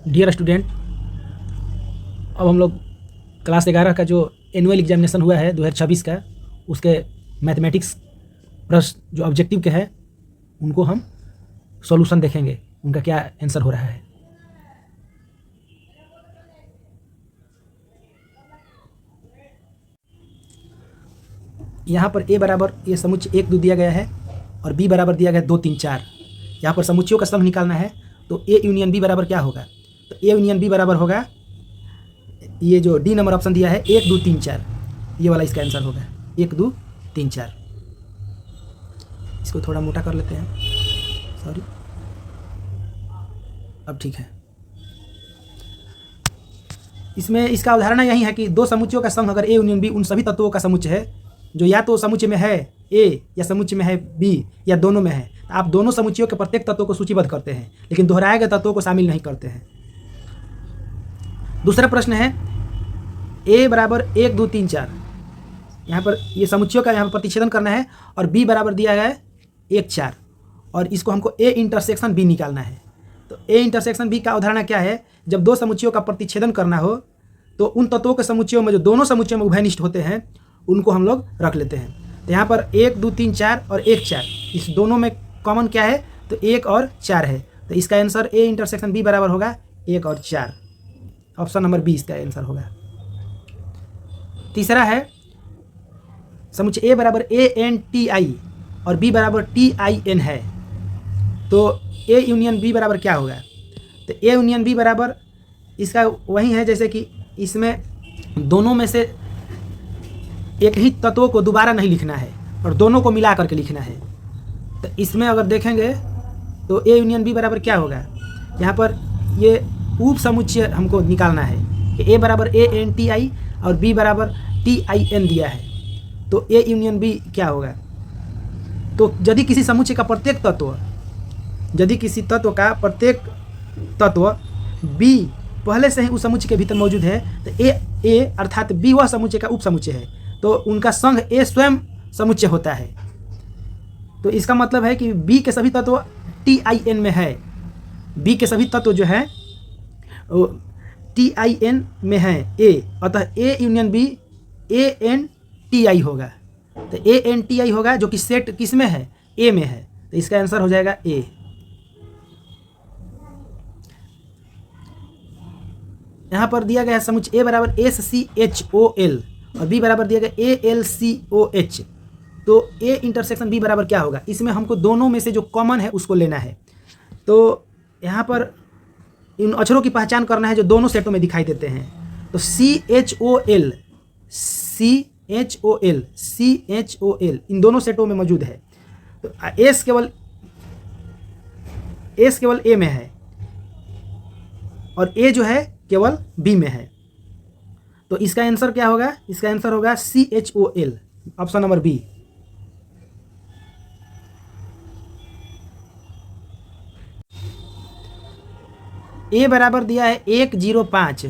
Dear student, अब हम लोग क्लास 11 का जो एनुअल एग्जामिनेशन हुआ है 2026 का, उसके मैथमेटिक्स प्रश्न जो ऑब्जेक्टिव के हैं उनको हम सॉल्यूशन देखेंगे, उनका क्या आंसर हो रहा है। यहाँ पर ए बराबर ये समुच्चय 1 2 दिया गया है और बी बराबर दिया गया 2 3 4। यहाँ पर समुच्चयों का सम निकालना है, तो ए यूनियन बी बराबर क्या होगा? तो ए यूनियन बी बराबर होगा, ये जो डी नंबर ऑप्शन दिया है 1 2 3 4, ये वाला इसका आंसर होगा 1 2 3 4। इसको थोड़ा मोटा कर लेते हैं, सॉरी, अब ठीक है। इसमें इसका अवधारणा यही है कि दो समुच्चयों का सम अगर ए यूनियन बी उन सभी तत्वों का समुच्चय है जो या तो समुच्चय में है ए या समुच्चय में है बी या दोनों में है। आप दोनों समुच्चयों के प्रत्येक तत्वों को सूचीबद्ध करते हैं लेकिन दोहराए गए तत्वों को शामिल नहीं करते हैं। दूसरा प्रश्न है ए बराबर 1 2 3 4। यहाँ पर ये समुच्चयों का यहाँ पर प्रतिच्छेदन करना है और बी बराबर दिया गया है 1 4 और इसको हमको ए इंटरसेक्शन बी निकालना है। तो ए इंटरसेक्शन बी का अवधारणा क्या है? जब दो समुच्चयों का प्रतिच्छेदन करना हो तो उन तत्वों के समुच्चयों में जो दोनों समुच्चयों में उभयनिष्ठ होते हैं उनको हम लोग रख लेते हैं। तो यहाँ पर 1 2 3 4 और 1 4, इस दोनों में कॉमन क्या है? तो 1 और 4 है। तो इसका आंसर ए इंटरसेक्शन बी बराबर होगा 1 और 4। ऑप्शन नंबर बी इसका आंसर होगा। तीसरा है समुच्चय ए बराबर ए एन टी आई और बी बराबर टी आई एन है, तो ए यूनियन बी बराबर क्या होगा? तो ए यूनियन बी बराबर इसका वही है जैसे कि इसमें दोनों में से एक ही तत्वों को दोबारा नहीं लिखना है और दोनों को मिला करके लिखना है। तो इसमें अगर देखेंगे तो ए यूनियन बी बराबर क्या होगा? यहाँ पर ये उप समुच्चय हमको निकालना है कि ए बराबर ए एन टी आई और बी बराबर टी आई एन दिया है, तो ए यूनियन बी क्या होगा? तो यदि किसी समुच्चय का प्रत्येक तत्व, यदि किसी तत्व का प्रत्येक तत्व बी पहले से ही उस समुच्चय के भीतर मौजूद है तो ए अर्थात बी वह समुच्चय का उप समुच्चय है, तो उनका संघ ए स्वयं समुच्चय होता है। तो इसका मतलब है कि बी के सभी तत्व टी आई एन में है, बी के सभी तत्व जो है टी आई एन में है ए, अतः A union B A N T I होगा। तो ए एन टी आई होगा जो कि सेट किस में है? ए में है, तो इसका आंसर हो जाएगा ए। यहाँ पर दिया गया है समुच्चय ए बराबर S C H O L और बी बराबर दिया गया A L C O H, तो ए इंटरसेक्शन बी बराबर क्या होगा? इसमें हमको दोनों में से जो कॉमन है उसको लेना है। तो यहाँ पर इन अक्षरों की पहचान करना है जो दोनों सेटों में दिखाई देते हैं। तो C H O L, C H O L, C H O L इन दोनों सेटों में मौजूद है। तो एस केवल ए में है और ए जो है केवल बी में है, तो इसका आंसर क्या होगा? इसका आंसर होगा C H O L, option number B. A बराबर दिया है 1 0 5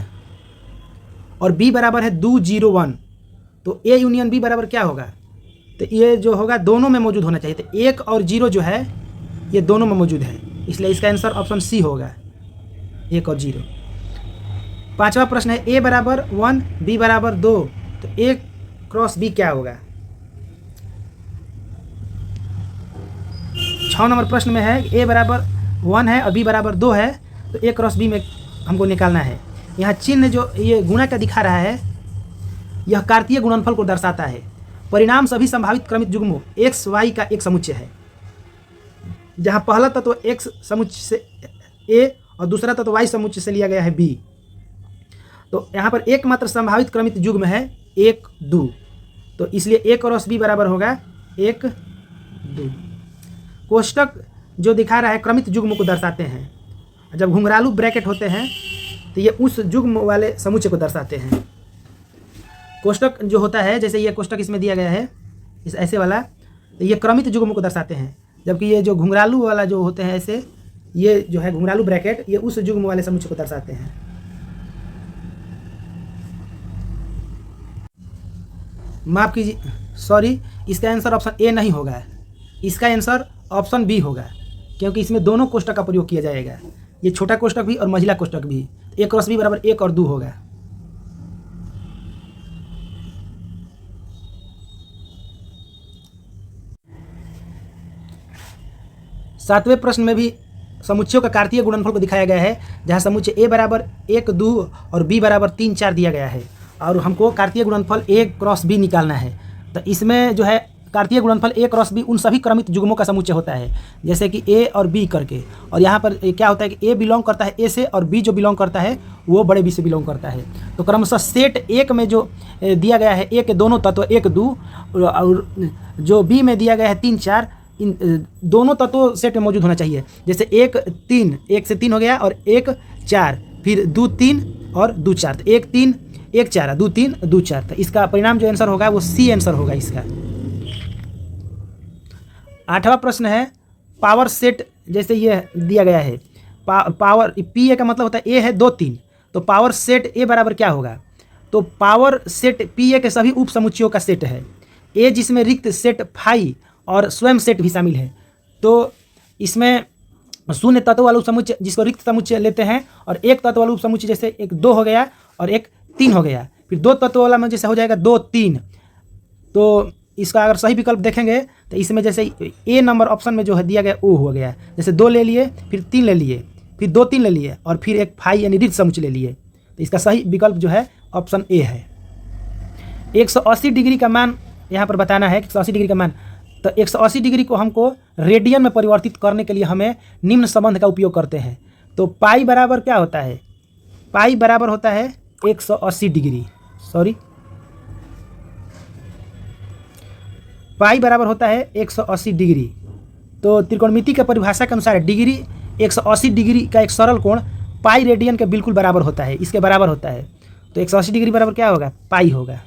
और बी बराबर है 2 0 1, तो ए यूनियन बी बराबर क्या होगा? तो ये जो होगा दोनों में मौजूद होना चाहिए, तो 1 और 0 जो है ये दोनों में मौजूद है, इसलिए इसका आंसर ऑप्शन सी होगा 1 और 0। पांचवा प्रश्न है ए बराबर 1 बी बराबर 2, तो ए क्रॉस बी क्या होगा? 6 नंबर प्रश्न में है ए बराबर 1 है और बी बराबर 2 है, तो ए क्रॉस बी में हमको निकालना है। यहाँ चिन्ह जो ये गुणा का दिखा रहा है यह कार्तीय गुणनफल को दर्शाता है। परिणाम सभी संभावित क्रमित युग्मों एक्स वाई का एक समुच्चय है, जहाँ पहला तत्व एक्स समुच्चय से ए और दूसरा तत्व वाई समुच्चय से लिया गया है बी। तो यहाँ पर एकमात्र संभावित क्रमित युग्म है 1 2, तो इसलिए ए क्रॉस बी बराबर होगा 1 2। कोष्टक जो दिखा रहा है क्रमित युग्म को दर्शाते हैं, जब घुंघरालू ब्रैकेट होते हैं तो ये उस युग्म वाले समुच्चय को दर्शाते हैं। कोष्टक जो होता है, जैसे ये कोष्टक इसमें दिया गया है इस ऐसे वाला, तो ये क्रमित युग्म को दर्शाते हैं, जबकि ये जो घुंघरालू वाला जो होते हैं ऐसे, ये जो है घुंघरालू ब्रैकेट, ये उस युग्म वाले समुच्चय को दर्शाते हैं। माफ कीजिए, सॉरी, इसका आंसर ऑप्शन ए नहीं होगा, इसका आंसर ऑप्शन बी होगा, क्योंकि इसमें दोनों कोष्टक का प्रयोग किया जाएगा। ये छोटा कोष्टक भी और मझिला कोष्टक भी। ए क्रॉस बी बराबर 1 और 2 होगा। सातवें प्रश्न में भी समुच्चयों का कार्तीय गुणनफल को दिखाया गया है, जहाँ समुच्चय ए बराबर 1, 2 और बी बराबर 3, 4 दिया गया है और हमको कार्तीय गुणनफल ए क्रॉस बी निकालना है। तो इसमें जो है कार्तीय गुणनफल ए क्रॉस बी उन सभी क्रमित युग्मों का समुच्चय होता है, जैसे कि ए और बी करके। और यहाँ पर क्या होता है कि ए बिलोंग करता है ए से और बी जो बिलोंग करता है वो बड़े बी से बिलोंग करता है। तो क्रमशः सेट एक में जो दिया गया है ए के दोनों तत्व 1, 2 और जो बी में दिया गया है 3, 4, इन दोनों तत्वों सेट में मौजूद होना चाहिए। जैसे 1, 3, 1 से 3 हो गया और 1, 4, फिर 2, 3 और 2, 4। तो 1, 3, 1, 4, 2, 3, 2, 4। तो इसका परिणाम जो आंसर होगा वो सी आंसर होगा इसका। 8वां प्रश्न है पावर सेट, जैसे ये दिया गया है पावर पी ए का मतलब होता है ए है 2, 3, तो पावर सेट ए बराबर क्या होगा? तो पावर सेट पी ए के सभी उप समुच्चयों का सेट है। ए जिसमें रिक्त सेट फाई और स्वयं सेट भी शामिल है। तो इसमें शून्य तत्व वाला उपसमुच्चय जिसको रिक्त समुच्चय लेते हैं, और एक तत्व वाला उपसमुच्चय जैसे 1, 2 हो गया और 1, 3 हो गया। फिर 2 तत्व वाला में जैसे हो जाएगा 2, 3। तो इसका अगर सही विकल्प देखेंगे तो इसमें जैसे ए नंबर ऑप्शन में जो है दिया गया वो हो गया। जैसे 2 ले लिए, फिर 3 ले लिए, फिर 2, 3 ले लिए और फिर एक फाई यानी रिक्त समुच्चय ले लिए। तो इसका सही विकल्प जो है ऑप्शन ए है। 180 डिग्री का मान यहाँ पर बताना है। 180 डिग्री का मान, तो 180 डिग्री को हमको रेडियन में परिवर्तित करने के लिए हमें निम्न संबंध का उपयोग करते हैं। तो पाई बराबर क्या होता है? पाई बराबर होता है 180 डिग्री, पाई बराबर होता है 180 डिग्री। तो त्रिकोणमिति के परिभाषा के अनुसार डिग्री 180 डिग्री का एक सरल कोण पाई रेडियन के बिल्कुल बराबर होता है, इसके बराबर होता है। तो 180 डिग्री बराबर क्या होगा? पाई होगा।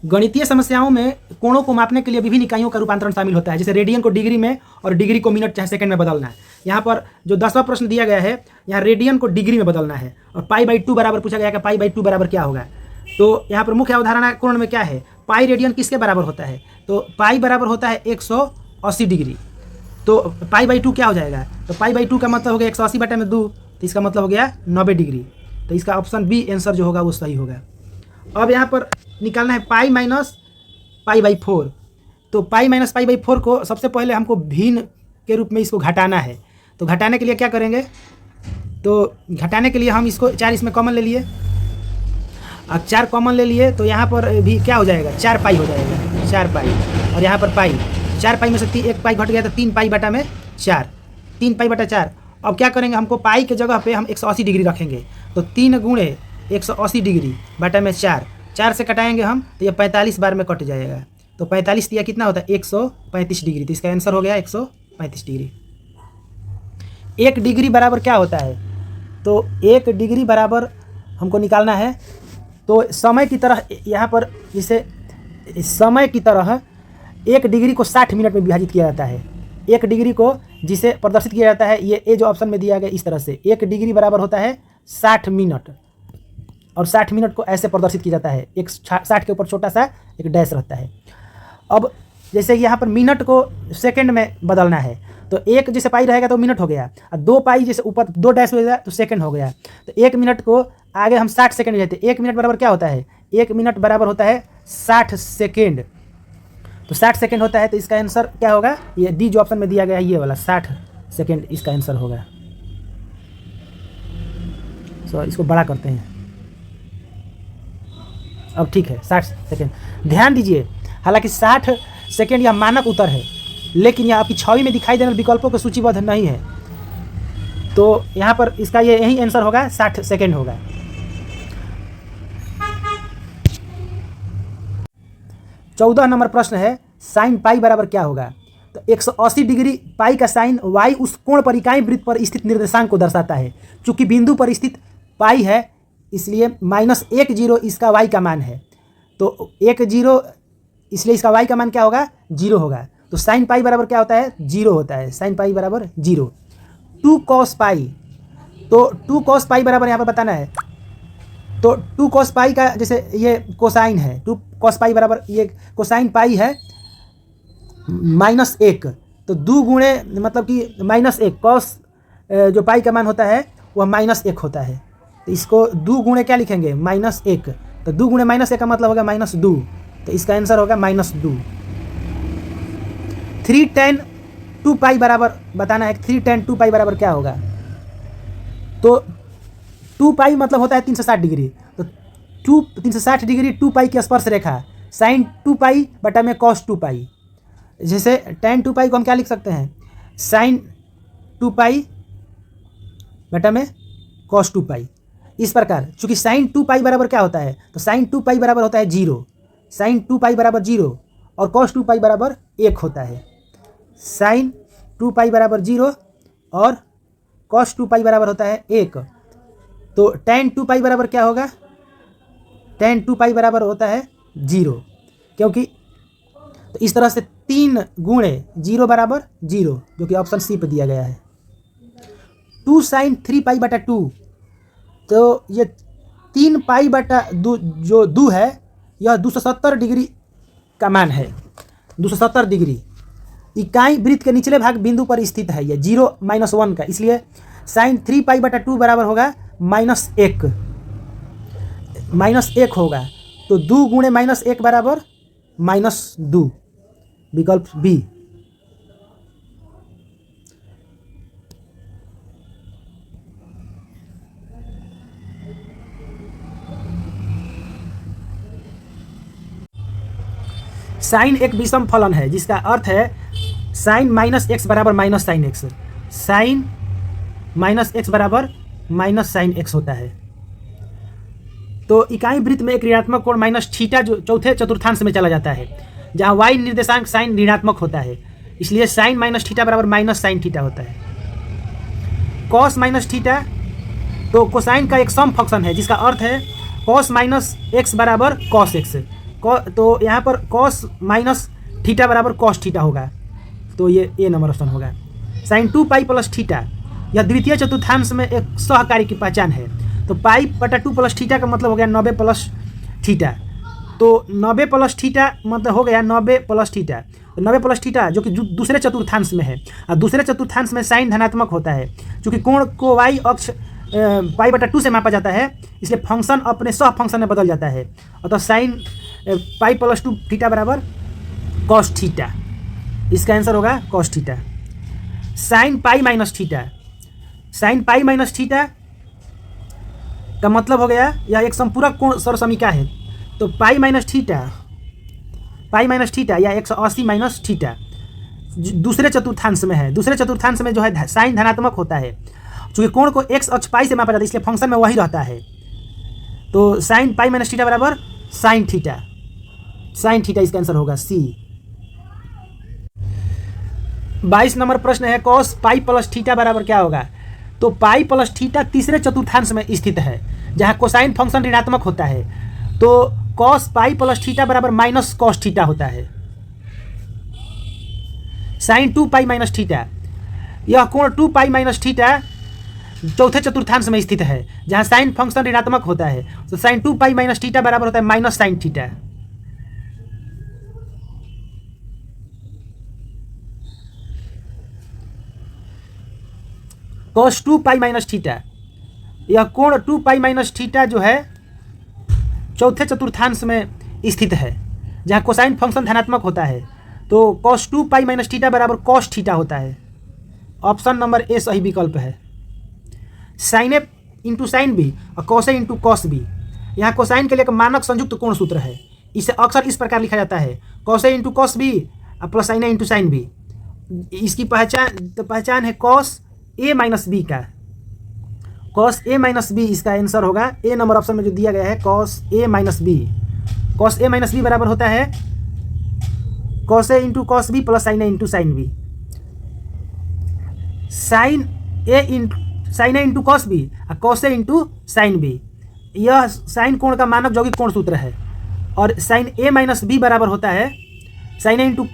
गणितीय समस्याओं में कोणों को मापने के लिए विभिन्न इकाइयों का रूपांतरण शामिल होता है, जैसे रेडियन को डिग्री में और डिग्री को मिनट चाहे सेकंड में बदलना है। यहाँ पर जो 10वां प्रश्न दिया गया है, यहाँ रेडियन को डिग्री में बदलना है और पाई/2 बराबर पूछा गया कि पाई/2 बराबर क्या होगा। तो यहाँ पर मुख्य अवधारणा कोण में क्या है? पाई रेडियन किसके बराबर होता है? तो पाई बराबर होता है 180 डिग्री। तो पाई/2 क्या हो जाएगा? तो पाई/2 का मतलब हो गया 180/2, तो इसका मतलब हो गया 90 डिग्री। तो इसका ऑप्शन बी आंसर जो होगा वो सही होगा। अब यहाँ पर निकालना है पाई माइनस पाई/4। तो पाई माइनस पाई/4 को सबसे पहले हमको भिन्न के रूप में इसको घटाना है। तो घटाने के लिए क्या करेंगे? तो घटाने के लिए हम इसको 4 इसमें कॉमन ले लिए। अब 4 कॉमन ले लिए तो यहाँ पर भी क्या हो जाएगा? 4 पाई हो जाएगा, 4 पाई। और यहाँ पर पाई, 4 पाई में से 1 पाई घट गया तो 3 पाई बटा में 4, 3 पाई बटा 4। अब क्या करेंगे? हमको पाई के जगह पे हम 180 डिग्री रखेंगे। तो 3 गुणे 180 डिग्री बटा में 4 से कटाएंगे हम तो ये 45 बार में कट जाएगा। तो 45 दिया कितना होता है? 135 डिग्री। तो इसका आंसर हो गया 135 डिग्री। 1 डिग्री बराबर क्या होता है? तो 1 डिग्री बराबर हमको निकालना है। तो समय की तरह यहाँ पर जिसे समय की तरह 1 डिग्री को 60 मिनट में विभाजित किया जाता है। 1 डिग्री को जिसे प्रदर्शित किया जाता है, ये ए जो ऑप्शन में दिया गया इस तरह से 1 डिग्री बराबर होता है 60 मिनट, और 60 मिनट को ऐसे प्रदर्शित किया जाता है। एक 60 के ऊपर छोटा सा एक डैश रहता है। अब जैसे यहाँ पर मिनट को सेकंड में बदलना है, तो 1 जैसे पाई रहेगा तो मिनट हो गया, और 2 पाई जैसे ऊपर 2 डैश हो गया तो सेकंड हो गया। तो 1 मिनट को आगे हम 60 सेकंड लेते हैं। 1 मिनट बराबर क्या होता है? 1 मिनट बराबर होता है 60 सेकेंड। तो 60 सेकेंड होता है। तो इसका आंसर क्या होगा? ये डी जो ऑप्शन में दिया गया है ये वाला 60 सेकेंड इसका आंसर होगा। इसको बड़ा करते हैं। अब ठीक है, 60 सेकेंड। ध्यान दीजिए, हालांकि 60 सेकेंड यह मानक उत्तर है, लेकिन यह आपकी छवि में दिखाई देने वाले विकल्पों को सूचीबद्ध नहीं है। तो यहाँ पर इसका ये यही आंसर होगा, 60 सेकेंड होगा। चौदह नंबर प्रश्न है साइन पाई बराबर क्या होगा? तो 180 डिग्री पाई का साइन वाई उस कोण पर इकाई वृत्त पर स्थित निर्देशांक को दर्शाता है। चूंकि बिंदु पर स्थित पाई है इसलिए -10 इसका वाई का मान है। तो 10 इसलिए इसका वाई का मान क्या होगा? 0 होगा। तो साइन पाई बराबर क्या होता है? 0 होता है। साइन पाई बराबर 0। 2 कॉस पाई, तो 2 कॉस पाई बराबर यहाँ पर बताना है। तो 2 cos पाई का जैसे ये कोसाइन है, 2 cos पाई बराबर ये कोसाइन पाई है -1, तो 2 गुणे मतलब कि -1 cos जो पाई का मान होता है वह -1 होता है, तो इसको 2 गुणे क्या लिखेंगे -1, तो 2 गुणे -1 का मतलब होगा -2, तो इसका आंसर होगा -2। 3 tan 2 पाई बराबर बताना है, 3 tan 2 पाई बराबर क्या होगा। तो 2 पाई मतलब होता है 360 डिग्री, तो 360 डिग्री 2 पाई की स्पर्श रेखा sin 2 पाई बटा में cos 2 पाई। जैसे tan 2 पाई को हम क्या लिख सकते हैं, sin 2 पाई बटा में cos 2 पाई। इस प्रकार चूंकि sin 2 पाई बराबर क्या होता है, तो sin 2 पाई बराबर होता है 0, sin 2 पाई बराबर 0 और cos 2 पाई बराबर 1 होता है। sin 2 पाई बराबर 0 और cos 2 पाई बराबर होता है 1, तो tan 2 पाई बराबर क्या होगा, tan 2 पाई बराबर होता है 0, क्योंकि तो इस तरह से 3 गुणे 0 बराबर 0, जो कि ऑप्शन सी पे दिया गया है। 2 sin 3 पाई बटा 2, तो ये 3 पाई बटा 2 जो 2 है यह 270 डिग्री का मान है, 270 डिग्री। इकाई वृत्त के निचले भाग बिंदु पर स्थित है, ये 0 -1 का, इसलिए sin 3 पाई बटा 2 बराबर होगा -1 होगा, तो 2 गुणे -1 बराबर -2, विकल्प बी। साइन एक विषम फलन है जिसका अर्थ है साइन -x बराबर -sin x, साइन -x बराबर -sin x होता है। तो इकाई वृत्त में एक ऋणात्मक कोण -θ जो चौथे चतुर्थांश में चला जाता है, जहाँ y निर्देशांक साइन ऋणात्मक होता है, इसलिए साइन -θ बराबर -sin θ होता है। cos -θ तो कोसाइन का एक सम फंक्शन है जिसका अर्थ है cos -x बराबर cos x, तो यहाँ पर cos -θ बराबर cos θ होगा, तो ये ए नंबर ऑप्शन होगा। sin 2 पाई प्लस थीटा यह द्वितीय चतुर्थांश में एक सहकारी की पहचान है, तो पाई बटा 2 प्लस थीटा का मतलब हो गया 90 प्लस थीटा, तो 90 प्लस थीटा मतलब हो गया 90 प्लस थीटा, 90 प्लस थीटा जो कि दूसरे चतुर्थांश में है, और दूसरे चतुर्थांश में साइन धनात्मक होता है, क्योंकि कोण को y अक्ष पाई बटा 2 से मापा जाता है, इसलिए फंक्शन अपने सह फंक्शन में बदल जाता है, अतः साइन पाई प्लस 2 थीटा बराबर cos थीटा, इसका आंसर होगा cos theta. Sine pi minus theta, sine pi minus theta का मतलब हो गया यह एक संपूरक कोण सरसमीका है, तो पाई माइनस थीटा या 180 माइनस थीटा दूसरे चतुर्थांश में है, दूसरे चतुर्थांश में जो है साइन धनात्मक होता है, चूंकि कोण को x अक्ष पाई से मापा जाता है इसलिए फंक्शन में वही रहता है, तो साइन पाई माइनस थीटा बराबर साइन थीटा, साइन थीटा इसका आंसर होगा सी। 22 नंबर प्रश्न है cos पाई प्लस थीटा बराबर क्या होगा, तो पाई प्लस थीटा तीसरे चतुर्थांश में स्थित है जहां कोसाइन फंक्शन ऋणात्मक होता है, तो cos पाई प्लस थीटा बराबर माइनस cos थीटा होता है। साइन 2 पाई माइनस थीटा यह कोण 2 पाई माइनस थीटा चौथे चतुर्थांश में स्थित है जहां साइन फंक्शन ऋणात्मक होता है, तो साइन 2 पाई माइनस थीटा बराबर होता है minus sine theta. cos 2 pi minus theta यह कोण 2 पाई माइनस थीटा जो है चौथे चतुर्थांश में स्थित है जहां कोसाइन फंक्शन धनात्मक होता है, तो cos 2 पाई माइनस थीटा बराबर cos थीटा होता है, ऑप्शन नंबर ए सही विकल्प है। Sign A into sine B और cos A into cos B, यहाँ कोसाइन के लिए एक मानक संयुक्त कोण सूत्र है, इसे अक्सर इस प्रकार लिखा जाता है cos A into cos B plus sine A into sine B. इसकी पहचान है कॉस ए माइनस बी का, कॉस ए माइनस बी इसका आंसर होगा ए नंबर ऑप्शन में जो दिया गया है cos A minus B. Cos A minus B बराबर होता है cos A into cos B plus sine A into sine B. Sine A into cos B और cos A into sine B, यह साइन कोण का मानक यौगिक कोण सूत्र है, और साइन ए माइनस बी बराबर होता है sign A into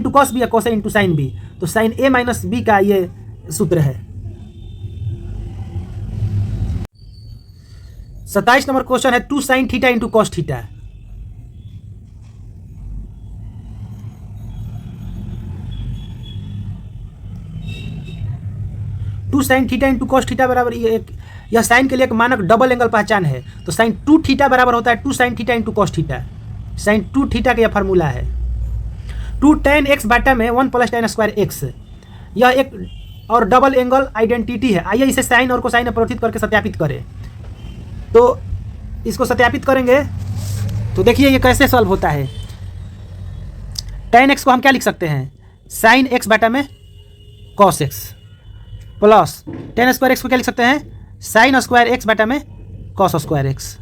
cos B या cos A into sine B, तो साइन ए माइनस बी का ये सूत्र है। 27 नंबर क्वेश्चन है 2 sin theta into cos theta. Two sine theta into cos theta बराबर यह साइन के लिए एक मानक डबल एंगल पहचान है। तो साइन 2 थीटा बराबर होता है 2 sine theta into cos theta. Sine 2 theta का यह फार्मूला है। 2 tan x बाटा में 1 प्लस tan स्क्वायर एक्स, यह एक और डबल एंगल आइडेंटिटी है। आइए इसे साइन और कोसाइन में परिवर्तित करके सत्यापित करें। तो इसको सत्यापित करेंगे तो देखिए ये कैसे सॉल्व होता है। tan x को हम क्या लिख सकते हैं, साइन x बाटा में cos x, plus tan square x को क्या लिख सकते हैं, साइन स्क्वायर एक्स बाटा में कॉस स्क्वायर एक्स।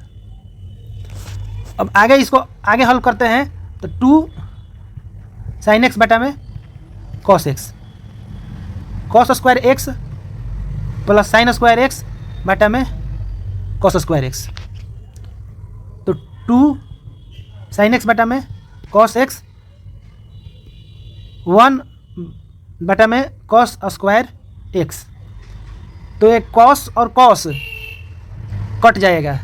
अब आगे इसको आगे हल करते हैं तो 2 साइन एक्स बाटा में cos x, cos square x plus sine square x बाटा में कॉस स्क्वायर एक्स। तो 2 साइन एक्स बाटा में कॉस एक्स, 1 बाटा में कॉस स्क्वायर एक्स। तो एक कॉस और कॉस कट जाएगा,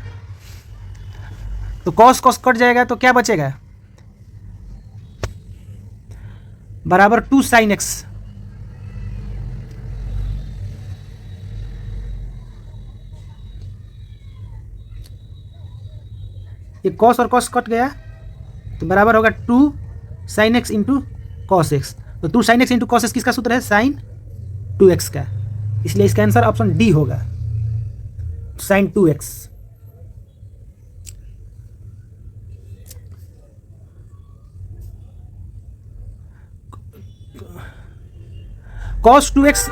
तो कॉस कॉस कट जाएगा तो क्या बचेगा, बराबर 2 साइन एक्स। ये कॉस और कॉस कट गया तो बराबर होगा 2 sine X into cos X. तो 2 sine X into cos x किसका सूत्र है, साइन 2x का, इसलिए इसका आंसर ऑप्शन डी होगा, साइन 2x। cos 2x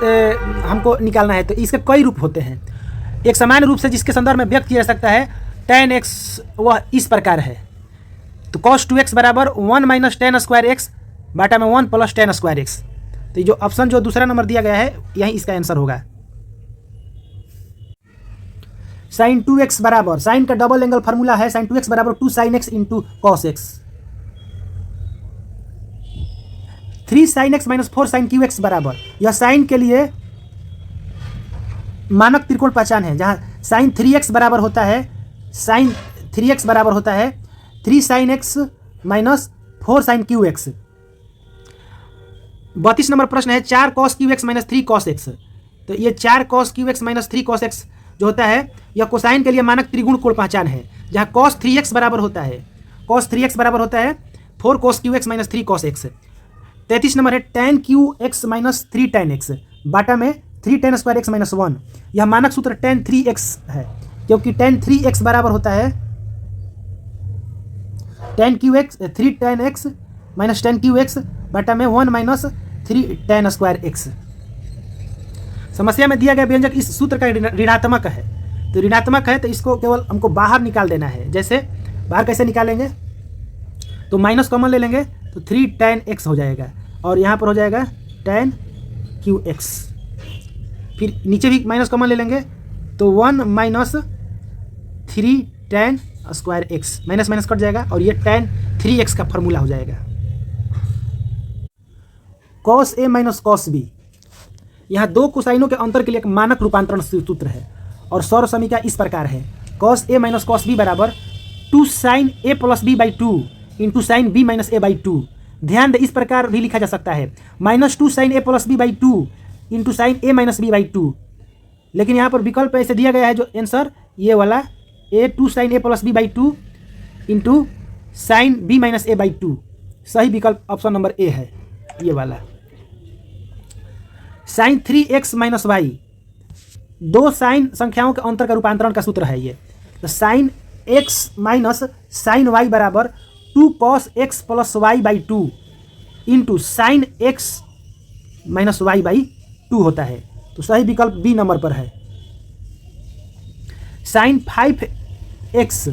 हमको निकालना है। तो इसके कई रूप होते हैं। एक सामान्य रूप से जिसके संदर्भ में व्यक्त किया जा सकता है tan x, वह इस प्रकार है। तो cos 2x बराबर 1 माइनस tan स्क्वायर एक्स बाटा में 1 प्लस tan स्क्वायर एक्स। तो जो ऑप्शन जो दूसरा नंबर दिया गया है यही इसका आंसर होगा। साइन 2x बराबर, साइन का डबल एंगल फार्मूला है, साइन 2x बराबर 2 sine X into cos X. 3 sine X minus 4 sine cube X बराबर, यह साइन के लिए मानक त्रिकोण पहचान है, जहां साइन 3x बराबर होता है, साइन 3x बराबर होता है 3 sine X minus 4 sine cube X. 32 number प्रश्न है 4 cos cube x minus 3 cos X. तो ये 4 cos cube x minus 3 cos X जो होता है यह कोसाइन के लिए मानक त्रिगुण कोण पहचान है, जहां कॉस 3x बराबर होता है, कॉस 3x बराबर होता है 4 cos cube x minus 3 cos x. 33 number है tan cube x minus 3 tan x बाटा में 3 tan स्क्वायर एक्स माइनस 1। यह मानक सूत्र tan 3x है, क्योंकि tan 3x बराबर होता है tan cube x 3 tan x minus tan cube x बाटा में 1 माइनस 3 tan स्क्वायर एक्स। समस्या में दिया गया व्यंजक इस सूत्र का ऋणात्मक है, तो ऋणात्मक है तो इसको केवल हमको बाहर निकाल देना है। जैसे बाहर कैसे निकालेंगे, तो माइनस कॉमन ले लेंगे तो 3 tan x हो जाएगा और यहाँ पर हो जाएगा tan क्यू एक्स। फिर नीचे भी माइनस कॉमन ले लेंगे तो 1 minus 3 tan square x, minus minus cut जाएगा और ये tan 3x का फॉर्मूला हो जाएगा। cos a minus cos b, यहाँ दो कोसाइनों के अंतर के लिए एक मानक रूपांतरण सूत्र है और सौर समीकरण इस प्रकार है, cos a minus cos b बराबर 2 sine a plus b by 2 into sine b minus a by 2। ध्यान दे इस प्रकार भी लिखा जा सकता है minus 2 sine a plus b by 2 into sine a minus b by 2। लेकिन यहाँ पर विकल्प ऐसे दिया गया है जो आंसर ये वाला a 2 sine a plus b by 2 into sine b minus a by 2, सही विकल्प ऑप्शन नंबर ए है ये वाला। साइन 3x माइनस वाई, दो साइन संख्याओं के अंतर का रूपांतरण का सूत्र है ये। तो sine x minus sine y बराबर 2 cos x plus Y by 2 into sine x minus Y by 2 होता है। तो सही विकल्प बी नंबर पर है। Sign 5x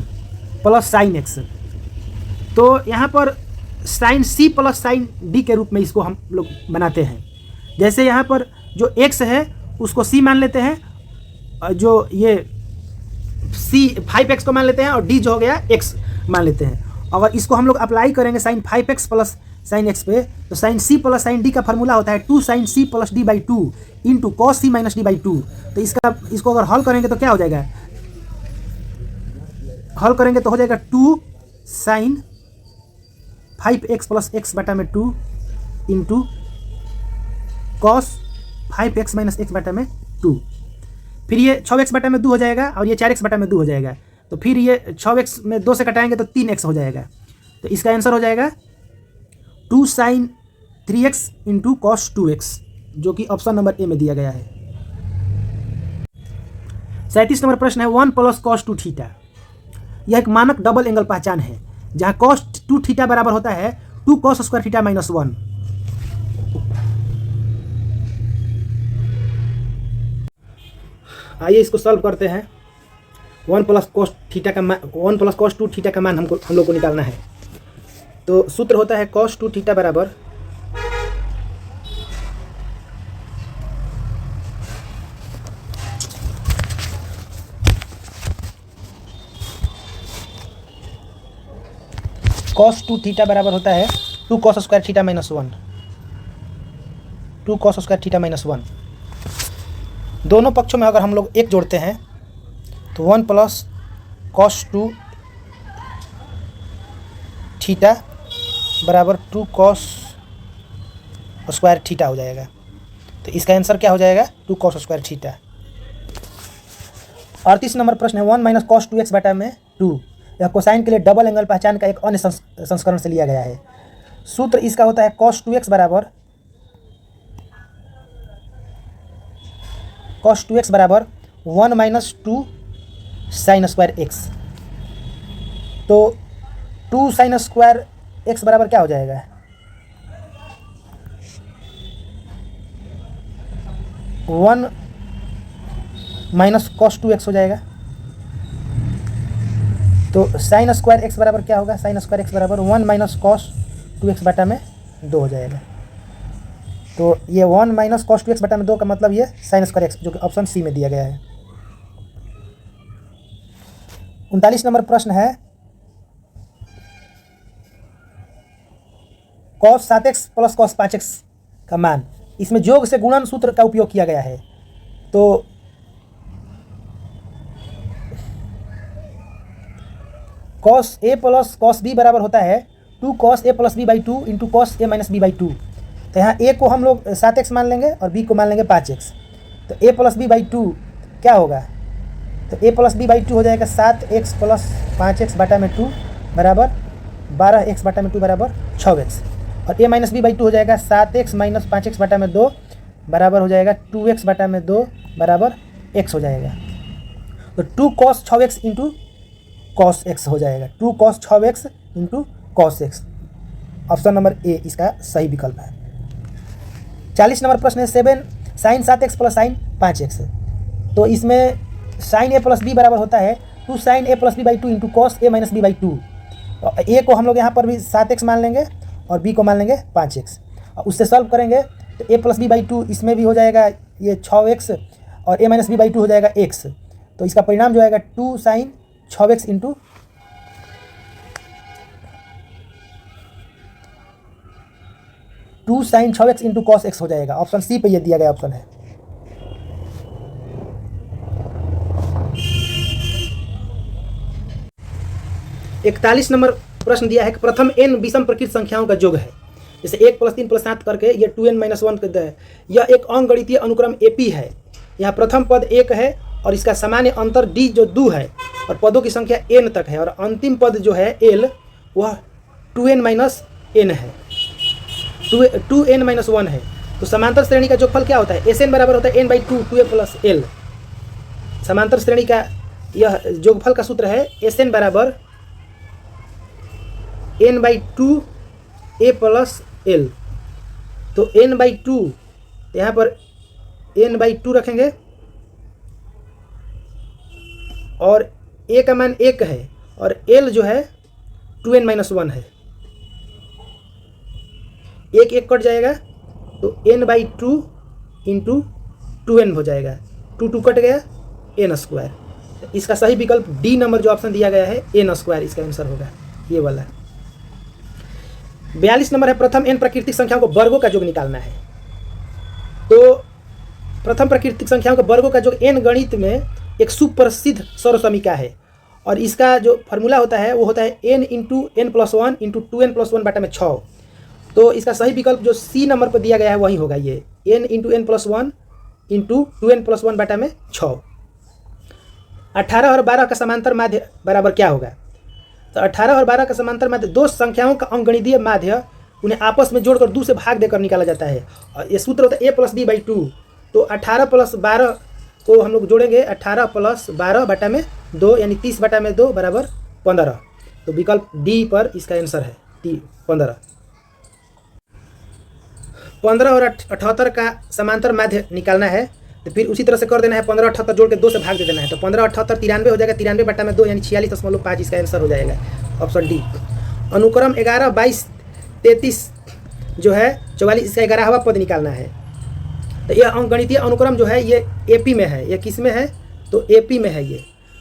plus sign x, तो यहाँ पर sine c plus sine d के रूप में इसको हम लोग बनाते हैं। जैसे यहाँ पर जो x है उसको c मान लेते हैं, जो ये c 5x को मान लेते हैं और d जो हो गया x मान लेते हैं। अगर इसको हम लोग अप्लाई करेंगे sign 5x plus sign x पे, तो sine c plus sine d का फॉर्मूला होता है 2 sine c plus d by 2 into cos c minus d by 2। तो इसको अगर हल करेंगे तो क्या हो जाएगा, हल करेंगे तो हो जाएगा 2 साइन 5x प्लस एक्स बटा में 2 into cos 5x minus x बटा में 2। फिर ये 6x बटा में 2 हो जाएगा और ये 4x बटा में 2 हो जाएगा। तो फिर ये 6x में 2 से कटाएंगे तो 3x हो जाएगा। तो इसका आंसर हो जाएगा 2 sign 3x into cos 2x, जो कि ऑप्शन नंबर ए में दिया गया है। 37 नंबर प्रश्न है 1 प्लस कॉस 2 थीटा। यह एक मानक डबल एंगल पहचान है जहां कॉस 2 थीटा बराबर होता है 2 कॉस स्क्वायर थीटा माइनस 1। आइए इसको सॉल्व करते हैं। 1 प्लस कॉस 2 थीटा का मान हम लोग को निकालना है। तो सूत्र होता है कॉस 2 थीटा बराबर कॉस 2 थीटा बराबर होता है 2 cos square theta minus 1। 2 cos square theta minus 1। दोनों पक्षों में अगर हम लोग एक जोड़ते हैं तो 1 प्लस कॉस 2 थीटा बराबर 2 कॉस स्क्वायर थीटा हो जाएगा। तो इसका आंसर क्या हो जाएगा 2 कॉस स्क्वायर थीटा। 38 नंबर प्रश्न है 1 माइनस कॉस 2x बटा में 2। यह कोसाइन के लिए डबल एंगल पहचान का एक अन्य संस्करण से लिया गया है। सूत्र इसका होता है कॉस 2x बराबर 1 माइनस 2 साइन स्क्वायर एक्स। तो 2 साइन स्क्वायर एक्स बराबर क्या हो जाएगा 1 माइनस कॉस 2x हो जाएगा। तो साइन स्क्वायर एक्स बराबर क्या होगा साइन स्क्वायर एक्स बराबर 1 माइनस कॉस 2x बटा में 2 हो जाएगा। तो ये 1 माइनस कॉस 2x बटा में 2 का मतलब ये साइन स्क्वायर एक्स, जो कि ऑप्शन सी में दिया गया है। 39 नंबर प्रश्न है cos 7x plus cos 5x का मान। इसमें योग से गुणन सूत्र का उपयोग किया गया है। तो cos A plus cos B बराबर होता है 2 cos A plus B by 2 into cos A minus B by 2। तो यहाँ ए को हम लोग 7x मान लेंगे और बी को मान लेंगे 5x। तो ए प्लस बी बाई 2 क्या होगा तो ए प्लस बी बाई 2 हो जाएगा 7x प्लस 5x बटा में 2 बराबर 12x बटा में 2 बराबर 6x। और ए माइनस बी बाई 2 हो जाएगा 7x माइनस 5x बटा में 2 बराबर हो जाएगा 2x बटा में 2 बराबर x हो जाएगा। तो 2 cos 6x into cos X हो जाएगा। 2 cos 6x into cos x. Option number ए इसका सही विकल्प है। 40 नंबर प्रश्न है 7 sign 7x plus sign 5x। तो इसमें साइन ए प्लस बी बराबर होता है 2 sine A plus B by 2 into cos A minus B by 2। A को हम लोग यहाँ पर भी 7x मान लेंगे और बी को मान लेंगे 5x। और उससे सॉल्व करेंगे तो ए प्लस बी बाई 2 इसमें भी हो जाएगा ये 6x और ए माइनस बी बाई 2 हो जाएगा x। तो इसका परिणाम जो आएगा 2 sine 6x into 2 sine 6x into cos X हो जाएगा। ऑप्शन सी पे ये दिया गया ऑप्शन है। इकतालीस नंबर प्रश्न दिया है कि प्रथम n विषम प्रकृत संख्याओं का योग है। जैसे 1 + 3 + 7 करके ये 2n - 1 करता है। यह एक अंकगणितीय अनुक्रम AP है। यहाँ प्रथम पद 1 है और इसका सामान्य अंतर d जो 2 है और पदों की संख्या n तक है और अंतिम पद जो है l वह 2n - n है, 2n - 1 है। तो समांतर श्रेणी का योगफल क्या होता है Sn बराबर होता है n/2 2a + l। समांतर श्रेणी का यह योगफल का सूत्र है Sn बराबर n/2 a + l। तो n/2 यहाँ पर n/2 रखेंगे और a का मान 1 है और l जो है 2n - 1 है। 1 कट जाएगा तो n/2 इंटू 2n हो जाएगा, 2 कट गया n²। इसका सही विकल्प डी नंबर जो ऑप्शन दिया गया है n² इसका आंसर होगा ये वाला। 42 नंबर है प्रथम n प्राकृतिक संख्याओं को वर्गों का योग निकालना है। तो प्रथम प्राकृतिक संख्याओं के वर्गों का योग n गणित में एक सुप्रसिद्ध सर्वसमीका है और इसका जो फार्मूला होता है वो होता है n into n plus one into 2n+1 बटा में 6। तो इसका सही विकल्प जो सी नंबर पर दिया गया है वही होगा, ये n into n+1 into 2n+1 बटा में 6। 18 और 12 का समांतर माध्य बराबर क्या होगा? तो 18 और 12 का समांतर माध्य दो संख्याओं का अंकगणितीय माध्य उन्हें आपस में जोड़कर 2 से भाग देकर निकाला जाता है, और ये सूत्र होता है a+b/2। तो 18 + 12 को हम लोग जोड़ेंगे, 18 + 12 बटा में 2 यानी 30 बटा में 2 बराबर 15। तो विकल्प डी पर इसका आंसर है 15। 15 और 78 का समांतर माध्य निकालना है, तो फिर उसी तरह से कर देना है, 15 78 जोड़ के 2 से भाग दे देना है। तो 15 78 93 हो जाएगा, 93 बटा में 2 यानी 46.5 इसका आंसर हो जाएगा, ऑप्शन डी। अनुक्रम 11 22 33 जो है 44 इसका 11वां पद निकालना है। तो यह अंकगणितीय अनुक्रम जो है ये एपी में है, ये किस में है? तो एपी में है, ये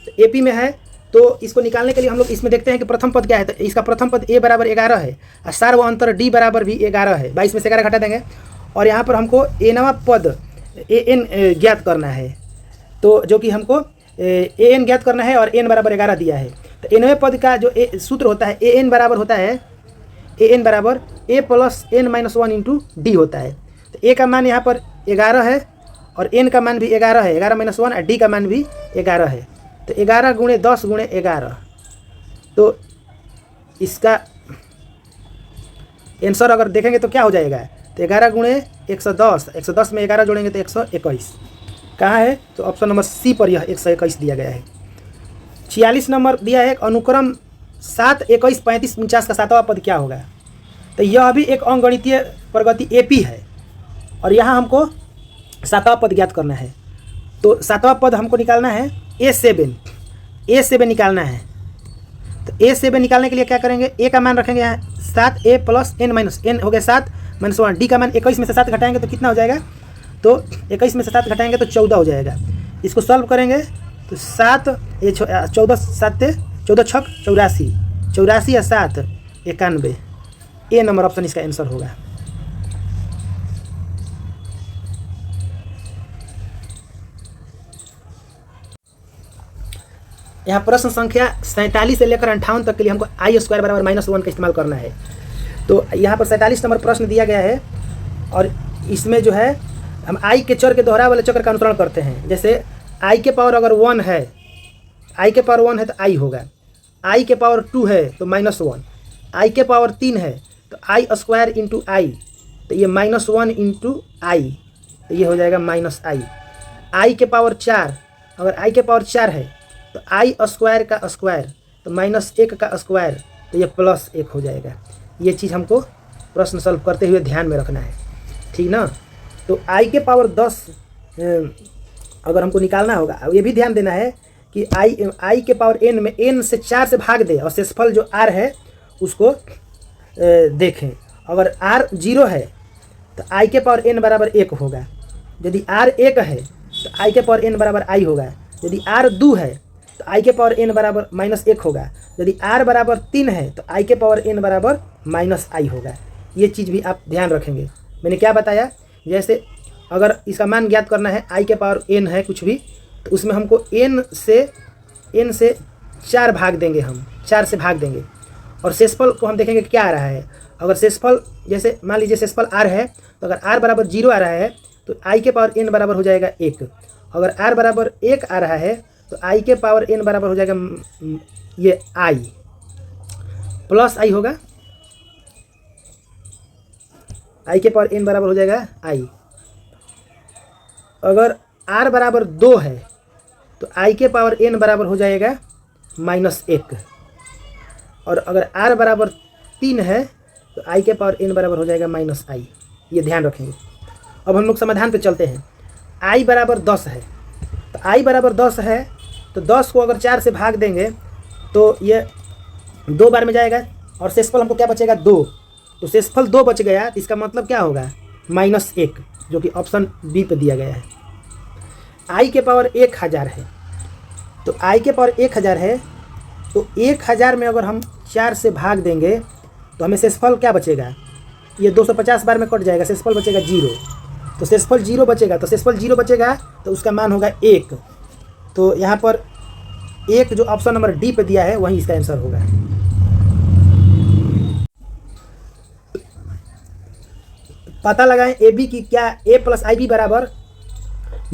तो एपी में है। तो इसको निकालने के लिए हम लोग इसमें देखते हैं कि प्रथम पद क्या है। तो इसका प्रथम पद a बराबर 11 है और सार्व अंतर d बराबर भी 11 है। 22 में से 11 घटा देंगे और यहाँ पर हमको एनवां पद an ज्ञात करना है, तो जो कि हमको an ज्ञात करना है और n बराबर 11 दिया है। तो nवें पद का जो सूत्र होता है an बराबर होता है an बराबर a + n-1 इंटू डी होता है। तो a का मान यहाँ पर 11 है और n का मान भी 11 है, 11 - 1, और d का मान भी 11 है। तो 11 × 10 × 11, तो इसका आंसर अगर देखेंगे तो क्या हो जाएगा? तो 11 × 110, 110 में 11 जोड़ेंगे तो 121। कहाँ है? तो ऑप्शन नंबर सी पर यह 121 दिया गया है। 46 नंबर दिया है, अनुक्रम 7 21 35 49 का 7वां पद क्या होगा? तो यह भी एक अंकगणितीय प्रगति एपी है और यहाँ हमको 7वां पद ज्ञात करना है। तो 7वां पद हमको निकालना है a7 निकालना है। तो a7 निकालने के लिए क्या करेंगे? a का मान रखेंगे यहाँ 7a + n हो गया 7 - 1, d का मान 21 में से 7 घटाएंगे तो कितना हो जाएगा? तो 21 में से 7 घटाएंगे तो 14 हो जाएगा। इसको सॉल्व करेंगे तो 7 14 7 14 छक 84, 84 या 7 91, ए नंबर ऑप्शन इसका आंसर होगा। यहाँ प्रश्न संख्या 47 से लेकर 58 तक के लिए हमको i² बराबर -1 का इस्तेमाल करना है। तो यहाँ पर 47 नंबर प्रश्न दिया गया है और इसमें जो है हम i के चर के दोहरा वाले चक्र का अनुसरण करते हैं। जैसे i के पावर अगर 1 है, i के पावर 1 है तो i होगा, i के पावर 2 है तो -1, i के पावर 3 है तो i² × i, तो ये -1 × i, तो ये हो जाएगा -i। i के पावर 4, अगर i के पावर 4 है तो i² का स्क्वायर, तो -1 का स्क्वायर, तो ये +1 हो जाएगा। ये चीज़ हमको प्रश्न सॉल्व करते हुए ध्यान में रखना है, ठीक ना। तो i के पावर 10 अगर हमको निकालना होगा, ये भी ध्यान देना है कि i के पावर n में n से 4 से भाग दे और शेषफल जो r है उसको देखें। अगर r 0 है तो i के पावर n बराबर 1 होगा, यदि r 1 है तो i के पावर n बराबर i होगा, यदि r 2 है तो i के पावर n बराबर -1 होगा, यदि r बराबर 3 है तो i के पावर n बराबर -i होगा। ये चीज़ भी आप ध्यान रखेंगे। मैंने क्या बताया? जैसे अगर इसका मान ज्ञात करना है, i के पावर n है कुछ भी, तो उसमें हमको n से 4 भाग देंगे, हम 4 से भाग देंगे और शेषफल को हम देखेंगे क्या आ रहा है। अगर शेषफल जैसे मान लीजिए शेषफल r है, तो अगर r बराबर 0 आ रहा है तो i के पावर n बराबर हो जाएगा 1। अगर r बराबर 1 आ रहा है तो i के पावर n बराबर हो जाएगा ये i प्लस i होगा, i के पावर n बराबर हो जाएगा i। अगर r बराबर 2 है तो i के पावर n बराबर हो जाएगा -1, और अगर r बराबर 3 है तो i के पावर n बराबर हो जाएगा -i। ये ध्यान रखेंगे। अब हम लोग समाधान पे चलते हैं। i बराबर 10 है, तो i बराबर 10 है तो 10 को अगर 4 से भाग देंगे तो ये 2 बार में जाएगा और शेषफल हमको क्या बचेगा? 2। तो शेषफल 2 बच गया, तो इसका मतलब क्या होगा? -1, जो कि ऑप्शन बी पे दिया गया है। i के पावर 1000 है, तो i के पावर 1000 है तो 1000 में अगर हम 4 से भाग देंगे तो हमें शेषफल क्या बचेगा? ये 250 बार में कट जाएगा, शेषफल बचेगा 0। तो शेषफल 0 बचेगा, तो शेषफल 0 बचेगा तो उसका मान होगा 1। तो यहाँ पर एक जो ऑप्शन नंबर डी पे दिया है वही इसका आंसर होगा। पता लगाएं ए बी की क्या ए प्लस आई बी बराबर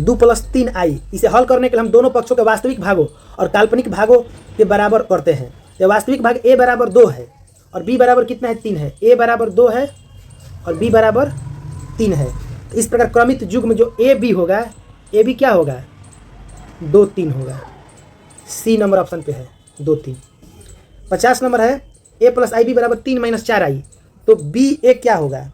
2 + 3i। इसे हल करने के लिए हम दोनों पक्षों के वास्तविक भागों और काल्पनिक भागों के बराबर करते हैं। तो वास्तविक भाग a बराबर 2 है और b बराबर कितना है 3 है। a बराबर 2 है और b बराबर 3 है। तो इस प्रकार क्रमित युग्म जो ए बी होगा, ए बी क्या होगा 2 3 होगा। सी नंबर ऑप्शन पे है 2 3। 50 नंबर है a प्लस आई बी बराबर 3 - 4i। तो b a क्या होगा।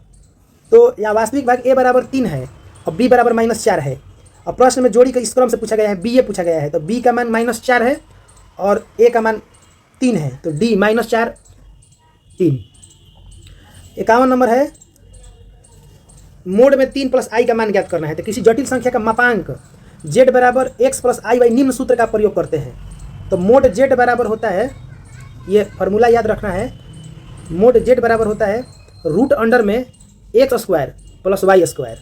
तो यहाँ वास्तविक भाग a बराबर 3 है और b बराबर -4 है और प्रश्न में जोड़ी का इस क्रम से पूछा गया है, b a पूछा गया है। तो b का मान -4 है और a का मान 3 है। तो d -4 3। 51 नंबर है मोड में 3 + i का मान ज्ञात करना है। तो किसी जटिल संख्या का मापांक z बराबर x + i निम्न सूत्र का प्रयोग करते हैं। तो मोड z बराबर होता है, ये फार्मूला याद रखना है, मोड z बराबर होता है √अंडर में x² + y²।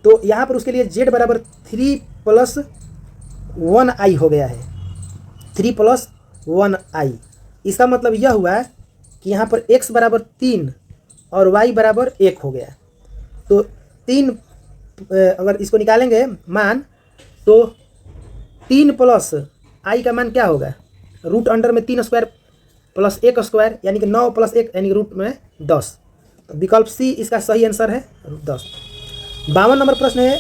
तो यहाँ पर उसके लिए z बराबर 3 + 1i हो गया है, 3 + 1i। इसका मतलब यह हुआ कि यहाँ पर x बराबर 3 और y बराबर 1 हो गया। तो 3 अगर इसको निकालेंगे मान तो 3 + i का मान क्या होगा √अंडर में 3² + 1² यानी कि 9 + 1 यानी कि रूट में 10। तो विकल्प सी इसका सही आंसर है 10। 52 नंबर प्रश्न है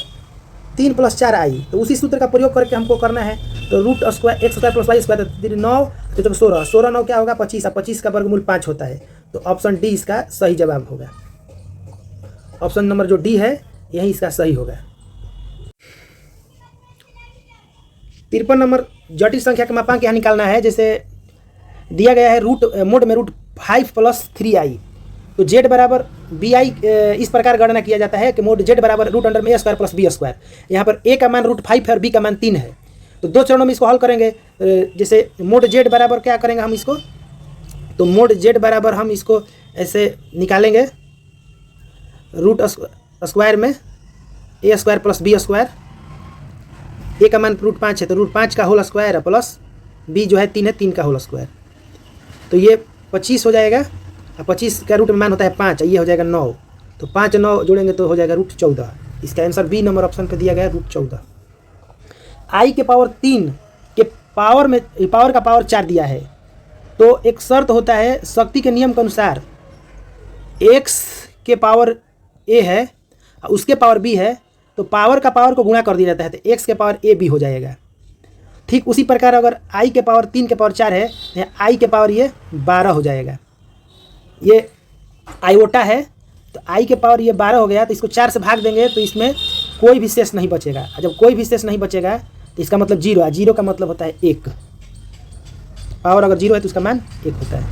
3 + 4i। तो उसी सूत्र का प्रयोग करके हमको करना है। तो √² x² + y² 9 तो 16 16 9 क्या होगा 25 और 25 का वर्गमूल 5 होता है। तो ऑप्शन डी इसका सही जवाब होगा। ऑप्शन नंबर जो डी है यही इसका सही होगा। 53 नंबर जटिल संख्या का मापांक यहाँ निकालना है। जैसे दिया गया है मोड में √5 + 3i। तो z बराबर bi इस प्रकार गणना किया जाता है कि मोड z बराबर √अंडर में a² + b²। यहाँ पर a का मान √5 है और b का मान 3 है। तो 2 चरणों में इसको हल करेंगे। जैसे मोड z बराबर क्या करेंगे हम इसको, तो मोड z बराबर हम इसको ऐसे निकालेंगे √² में a² + b²। a का मान √5 है तो √5 का होल स्क्वायर प्लस b जो है 3 है 3 का होल स्क्वायर। तो ये 25 हो जाएगा और 25 का रूट में मान होता है 5, ये हो जाएगा 9। तो 5 9 जोड़ेंगे तो हो जाएगा √14। इसका आंसर बी नंबर ऑप्शन पे दिया गया है √14। i के पावर 3 के पावर में पावर का पावर 4 दिया है। तो एक शर्त होता है शक्ति के नियम के अनुसार x के पावर a है और उसके पावर b है तो पावर का पावर को गुणा कर दिया जाता है। तो x के पावर a b हो जाएगा। ठीक उसी प्रकार अगर i के पावर 3 के पावर 4 है तो i के पावर ये 12 हो जाएगा। ये आयोटा है तो i के पावर ये 12 हो गया। तो इसको 4 से भाग देंगे तो इसमें कोई भी शेष नहीं बचेगा। जब कोई भी शेष नहीं बचेगा तो इसका मतलब 0 है। 0 का मतलब होता है 1। पावर अगर 0 है तो उसका मान 1 होता है।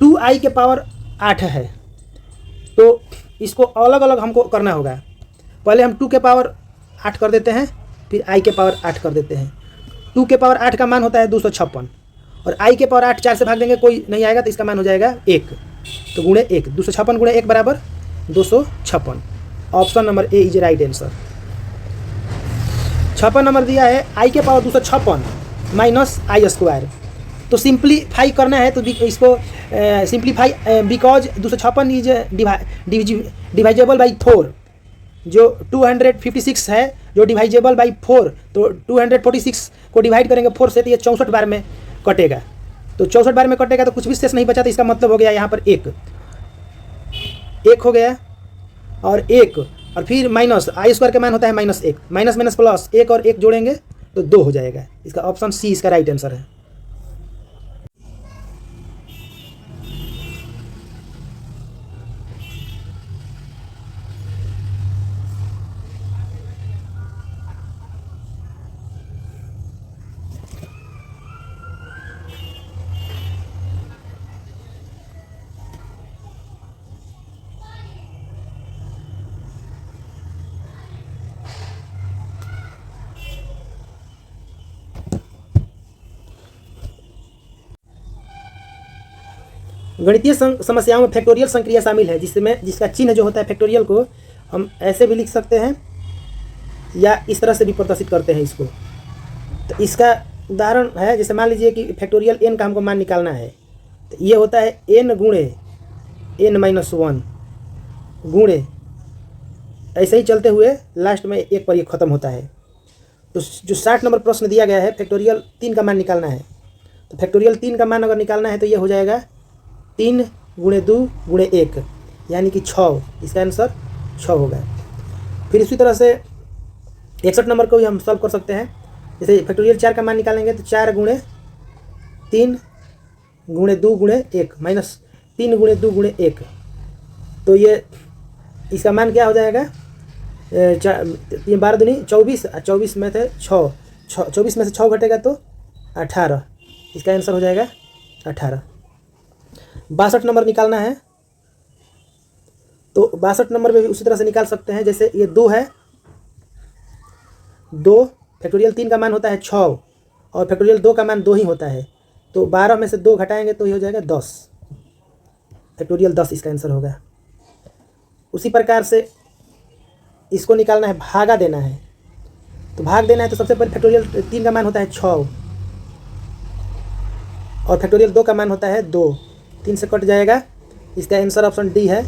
2i के पावर 8 है तो इसको अलग अलग हमको करना होगा। पहले हम 2 के पावर 8 कर देते हैं, फिर i के पावर 8 कर देते हैं। 2 के पावर 8 का मान होता है 256 और i के पावर 8 4 से भाग देंगे कोई नहीं आएगा तो इसका मान हो जाएगा 1। तो गुणे 1 256 गुणे 1 बराबर 256। Option number A is right answer. 56 number दिया है i के पावर 256 - i²। तो सिंप्लीफाई करना है तो इसको simplify because 256 is divisible by 4 जो 256 है जो डिवाइजेबल बाई 4। तो 246 को डिवाइड करेंगे 4 से तो ये 64 बार में कटेगा। तो 64 बार में कटेगा तो कुछ भी शेष नहीं बचा। तो इसका मतलब हो गया यहाँ पर 1 हो गया और 1 और फिर माइनस i² का मान होता है -1 माइनस प्लस 1 और 1 जोड़ेंगे तो 2 हो जाएगा। इसका ऑप्शन सी इसका राइट आंसर है। गणितीय समस्याओं में फैक्टोरियल संक्रिया शामिल है जिसका चिन्ह जो होता है फैक्टोरियल को हम ऐसे भी लिख सकते हैं या इस तरह से भी प्रदर्शित करते हैं इसको। तो इसका उदाहरण है, जैसे मान लीजिए कि फैक्टोरियल n का हमको मान निकालना है, तो ये होता है n गुणे n-1 गुणे, ऐसे ही चलते हुए लास्ट में 1 पर ये ख़त्म होता है। तो जो 60 नंबर प्रश्न दिया गया है, फैक्टोरियल 3 का मान निकालना है, तो फैक्टोरियल 3 का मान अगर निकालना है तो ये हो जाएगा 3 गुणे 2 गुणे 1 यानी कि 6। इसका आंसर 6 होगा। फिर इसी तरह से 61 नंबर को भी हम सॉल्व कर सकते हैं। जैसे फैक्टोरियल 4 का मान निकालेंगे तो 4 गुणे 3 गुणे 2 गुणे 1 माइनस 3 गुणे 2 गुणे 1, तो ये इसका मान क्या हो जाएगा, 12 दूनी 24, 24 में से 6, 24 में से 6 घटेगा तो 18, इसका आंसर हो जाएगा 18। 62 नंबर निकालना है, तो 62 नंबर में भी उसी तरह से निकाल सकते हैं। जैसे ये 2 है, 2 फैक्टोरियल 3 का मान होता है 6 और फैक्टोरियल 2 का मान 2 ही होता है, तो 12 में से 2 घटाएंगे तो ये हो जाएगा 10, फैक्टोरियल 10 इसका आंसर होगा। उसी प्रकार से इसको निकालना है, भागा देना है, तो भाग देना है तो सबसे पहले फैक्टोरियल 3 का मान होता है 6 और फैक्टोरियल 2 का मान होता है 2, 3 से कट जाएगा, इसका आंसर ऑप्शन डी है।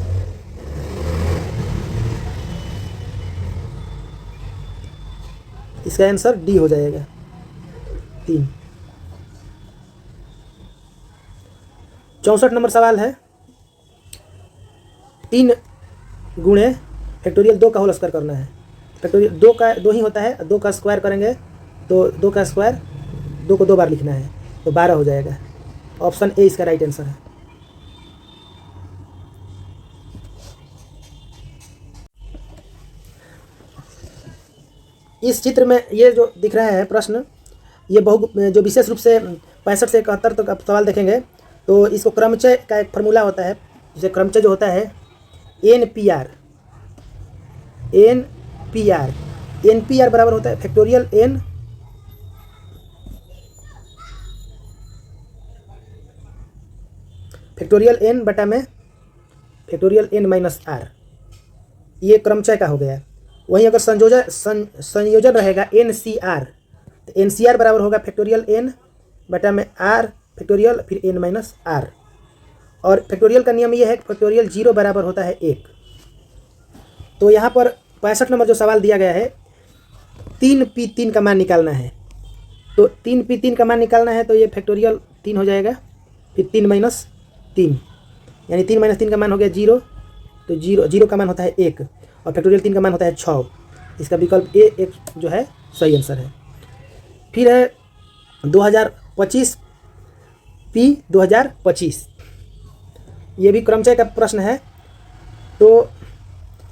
इसका आंसर डी हो जाएगा 3। 64 नंबर सवाल है, 3 गुणे फैक्टोरियल 2 का होल स्क्वायर करना है। फैक्टोरियल 2 का 2 ही होता है, 2 का स्क्वायर करेंगे तो 2 का स्क्वायर 2 को 2 बार लिखना है तो 12 हो जाएगा। ऑप्शन ए इसका राइट आंसर है। इस चित्र में ये जो दिख रहा है प्रश्न, ये जो विशेष रूप से 65 से 71 तक आप सवाल देखेंगे तो इसको क्रमचय का एक फार्मूला होता है, जिसे क्रमचय जो होता है NPR बराबर होता है फैक्टोरियल n बटा में फैक्टोरियल n माइनस r, ये क्रमचय का हो गया। वहीं अगर संयोजन रहेगा NCR, तो NCR बराबर होगा फैक्टोरियल n बटा में r फैक्टोरियल फिर n माइनस r, और फैक्टोरियल का नियम ये है कि फैक्टोरियल 0 बराबर होता है 1। तो यहाँ पर 65 नंबर जो सवाल दिया गया है, 3p3 का मान निकालना है, तो 3p3 का मान निकालना है तो ये फैक्टोरियल 3 हो जाएगा, फिर 3 माइनस 3 यानी 3 माइनस 3 का मान हो गया 0, तो 0 का मान होता है 1 और फैक्टोरियल 3 का मान होता है 6। इसका विकल्प ए एक जो है सही आंसर है। फिर है 2025 2025, ये भी क्रमचय का प्रश्न है। तो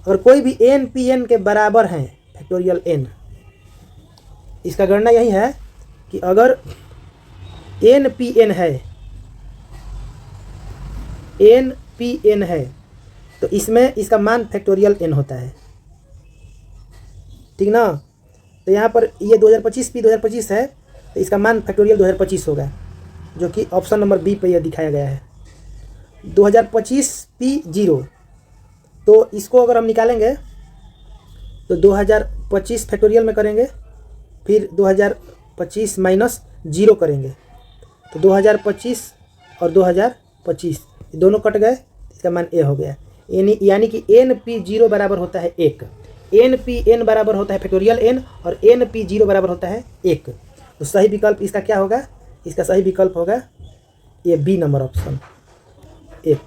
अगर कोई भी NPN के बराबर हैं फैक्टोरियल n, इसका गणना यही है कि अगर NPN है तो इसमें इसका मान फैक्टोरियल n होता है, ठीक ना। तो यहाँ पर ये 2025 है तो इसका मान फैक्टोरियल 2025 होगा, जो कि ऑप्शन नंबर बी पे यह दिखाया गया है। 2025p0, तो इसको अगर हम निकालेंगे तो 2025 फैक्टोरियल में करेंगे, फिर 2025 माइनस 0 करेंगे तो 2025 और 2025 दोनों कट गए, इसका मान ए हो गया। यानी कि NP0 बराबर होता है 1, NPN बराबर होता है फैक्टोरियल n और NP0 बराबर होता है 1। तो सही विकल्प इसका क्या होगा, इसका सही विकल्प होगा ये बी नंबर ऑप्शन 1।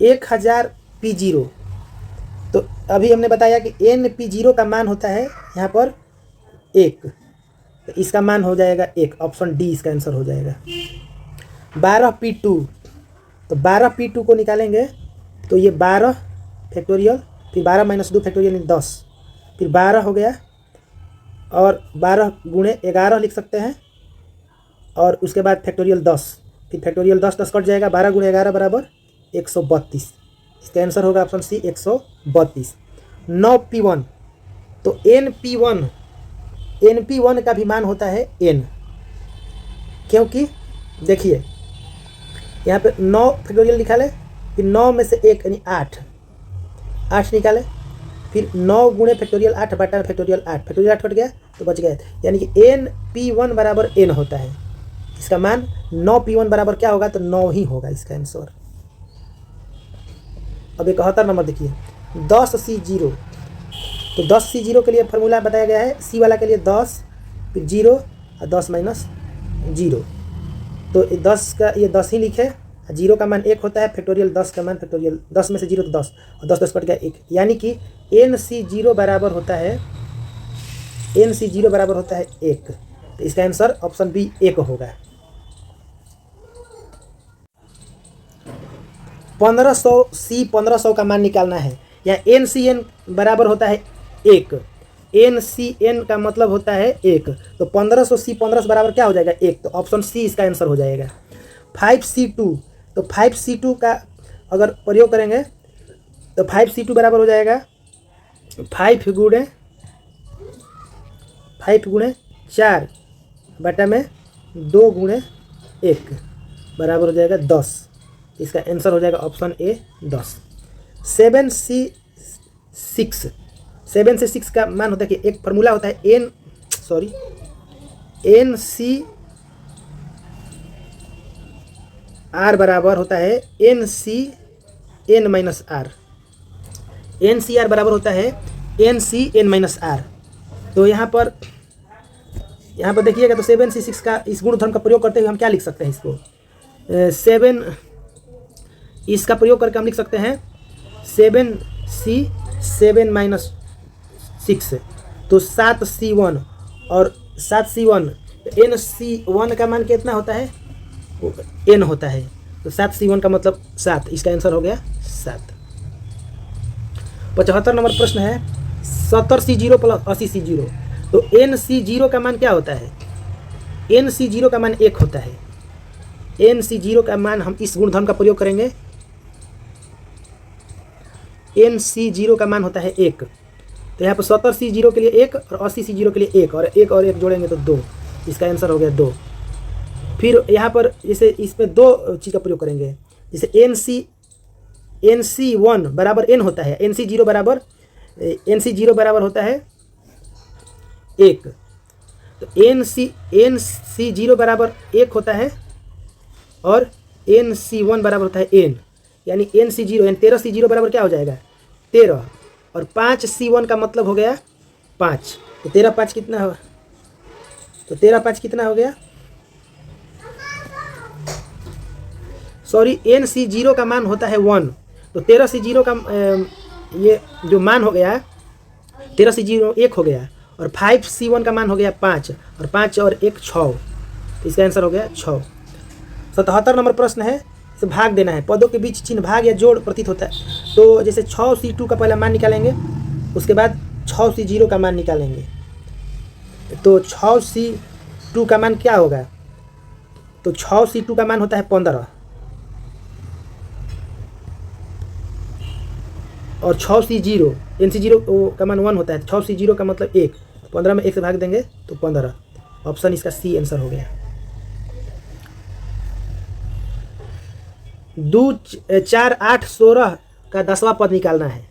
1000p0, तो अभी हमने बताया कि NP0 का मान होता है यहाँ पर 1, तो इसका मान हो जाएगा 1, ऑप्शन डी इसका आंसर हो जाएगा। 12p2, तो 12p2 को निकालेंगे तो ये 12 फैक्टोरियल फिर 12 माइनस 2 फैक्टोरियल 10, फिर 12 हो गया और 12 गुणे 11 लिख सकते हैं, और उसके बाद फैक्टोरियल 10, फिर फैक्टोरियल 10 कट जाएगा, 12 गुणे 11 बराबर 132, इसका आंसर होगा ऑप्शन सी 132। 9p1, तो NP1 का भी मान होता है n, क्योंकि देखिए यहाँ पे 9 फैक्टोरियल निकाले, फिर 9 में से 1 यानी 8 निकाले, फिर 9 गुणे फैक्टोरियल 8 बटा फैक्टोरियल 8 कट गया, तो बच गए, यानी कि NP1 बराबर n होता है। इसका मान 9P1 बराबर क्या होगा, तो 9 ही होगा इसका आंसर। अब 71 नंबर देखिए, 10C0। तो 10C0 के लिए फॉर्मूला बताया गया है, C वाला के लिए 10 फिर 0 और 10 माइनस 0। तो 10 का ये 10 ही लिखे, 0 का मान 1 होता है, फैक्टोरियल 10 का मान फैक्टोरियल 10 में से 0 तो 10 और 10 10 कट गया 1, यानी कि NC0 बराबर होता है 1। तो इसका आंसर ऑप्शन बी 1 होगा। 1500 का मान निकालना है, या NCN बराबर होता है 1। NCN का मतलब होता है 1, तो 1500 बराबर क्या हो जाएगा 1, तो ऑप्शन सी इसका आंसर हो जाएगा। 5C2, तो 5C2 का अगर प्रयोग करेंगे तो 5C2 बराबर हो जाएगा 5 गुणे 4 बटा में 2 गुणे 1 बराबर हो जाएगा 10। इसका आंसर हो जाएगा ऑप्शन ए 10। 7 से 6 का मान होता है कि एक फार्मूला होता है NCR बराबर होता है NCN माइनस आर। NCR बराबर होता है NCN माइनस आर। तो यहाँ पर देखिएगा, तो 7C6 का इस गुणधर्म का प्रयोग करते हुए हम क्या लिख सकते हैं, इसको 7 इसका प्रयोग करके हम लिख सकते हैं 7C7 माइनस 6, तो 7C1 और 7C1, NC1 का मान कितना होता है, n होता है, तो 7C1 का मतलब 7, इसका आंसर हो गया 7। 75 नंबर प्रश्न है, 70C0 प्लस 80C0। तो NC0 का मान क्या होता है, NC0 का मान 1 होता है। NC0 का मान हम इस गुणधर्म का प्रयोग करेंगे, NC0 का मान होता है 1। तो यहाँ पर 70C0 के लिए 1 और 80C0 के लिए 1 और 1 जोड़ेंगे तो 2, इसका आंसर हो गया 2। फिर यहाँ पर जैसे इसमें 2 चीज़ का प्रयोग करेंगे, जैसे NC1 बराबर n होता है, NC0 बराबर होता है 1, तो NC0 बराबर 1 होता है और NC1 बराबर होता है n, यानी NC0 13C0 बराबर क्या हो जाएगा 13, और 5C1 का मतलब हो गया 5, तो 13 5 कितना हो, तो 13 5 कितना हो गया, सॉरी NC0 का मान होता है 1, तो 13C0 का ये जो मान हो गया 13C0 1 हो गया, और 5C1 का मान हो गया 5, और 5 और 1 6, तो इसका आंसर हो गया 6। 77 नंबर प्रश्न है, इसे भाग देना है, पदों के बीच चिन्ह भाग या जोड़ प्रतीत होता है। तो जैसे 6C2 का पहला मान निकालेंगे, उसके बाद 6C0 का मान निकालेंगे, तो 6C2 का मान क्या होगा, तो 6C2 का मान होता है 15, और 6C0 NC0 का मान 1 होता है, 6C0 का मतलब 1, 15 में 1 से भाग देंगे तो 15, ऑप्शन इसका सी आंसर हो गया। 2 4 8 16 का 10वां पद निकालना है।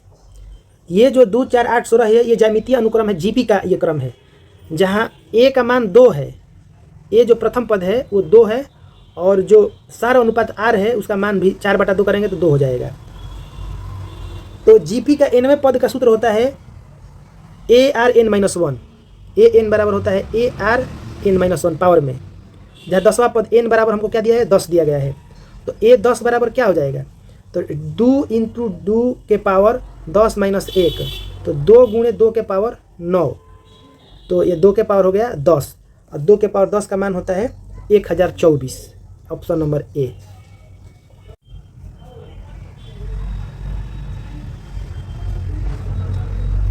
ये जो 2 4 8 16 है, ये ज्यामितीय अनुक्रम है, जीपी का ये क्रम है, जहाँ ए का मान 2 है, ए जो प्रथम पद है वो 2 है, और जो सार अनुपात आर है उसका मान भी 4/2 करेंगे तो 2 हो जाएगा। तो जीपी का nवें पद का सूत्र होता है ARn-1, AN बराबर होता है ARn-1 पावर में, जहाँ 10वां पद n बराबर हमको क्या दिया है 10 दिया गया है, तो A 10 बराबर क्या हो जाएगा, तो 2 × 2 के पावर 10 - 1, तो 2 गुणे 2 के पावर 9, तो ये 2 के पावर हो गया 10, और 2 के पावर 10 का मान होता है 1024, ऑप्शन नंबर ए।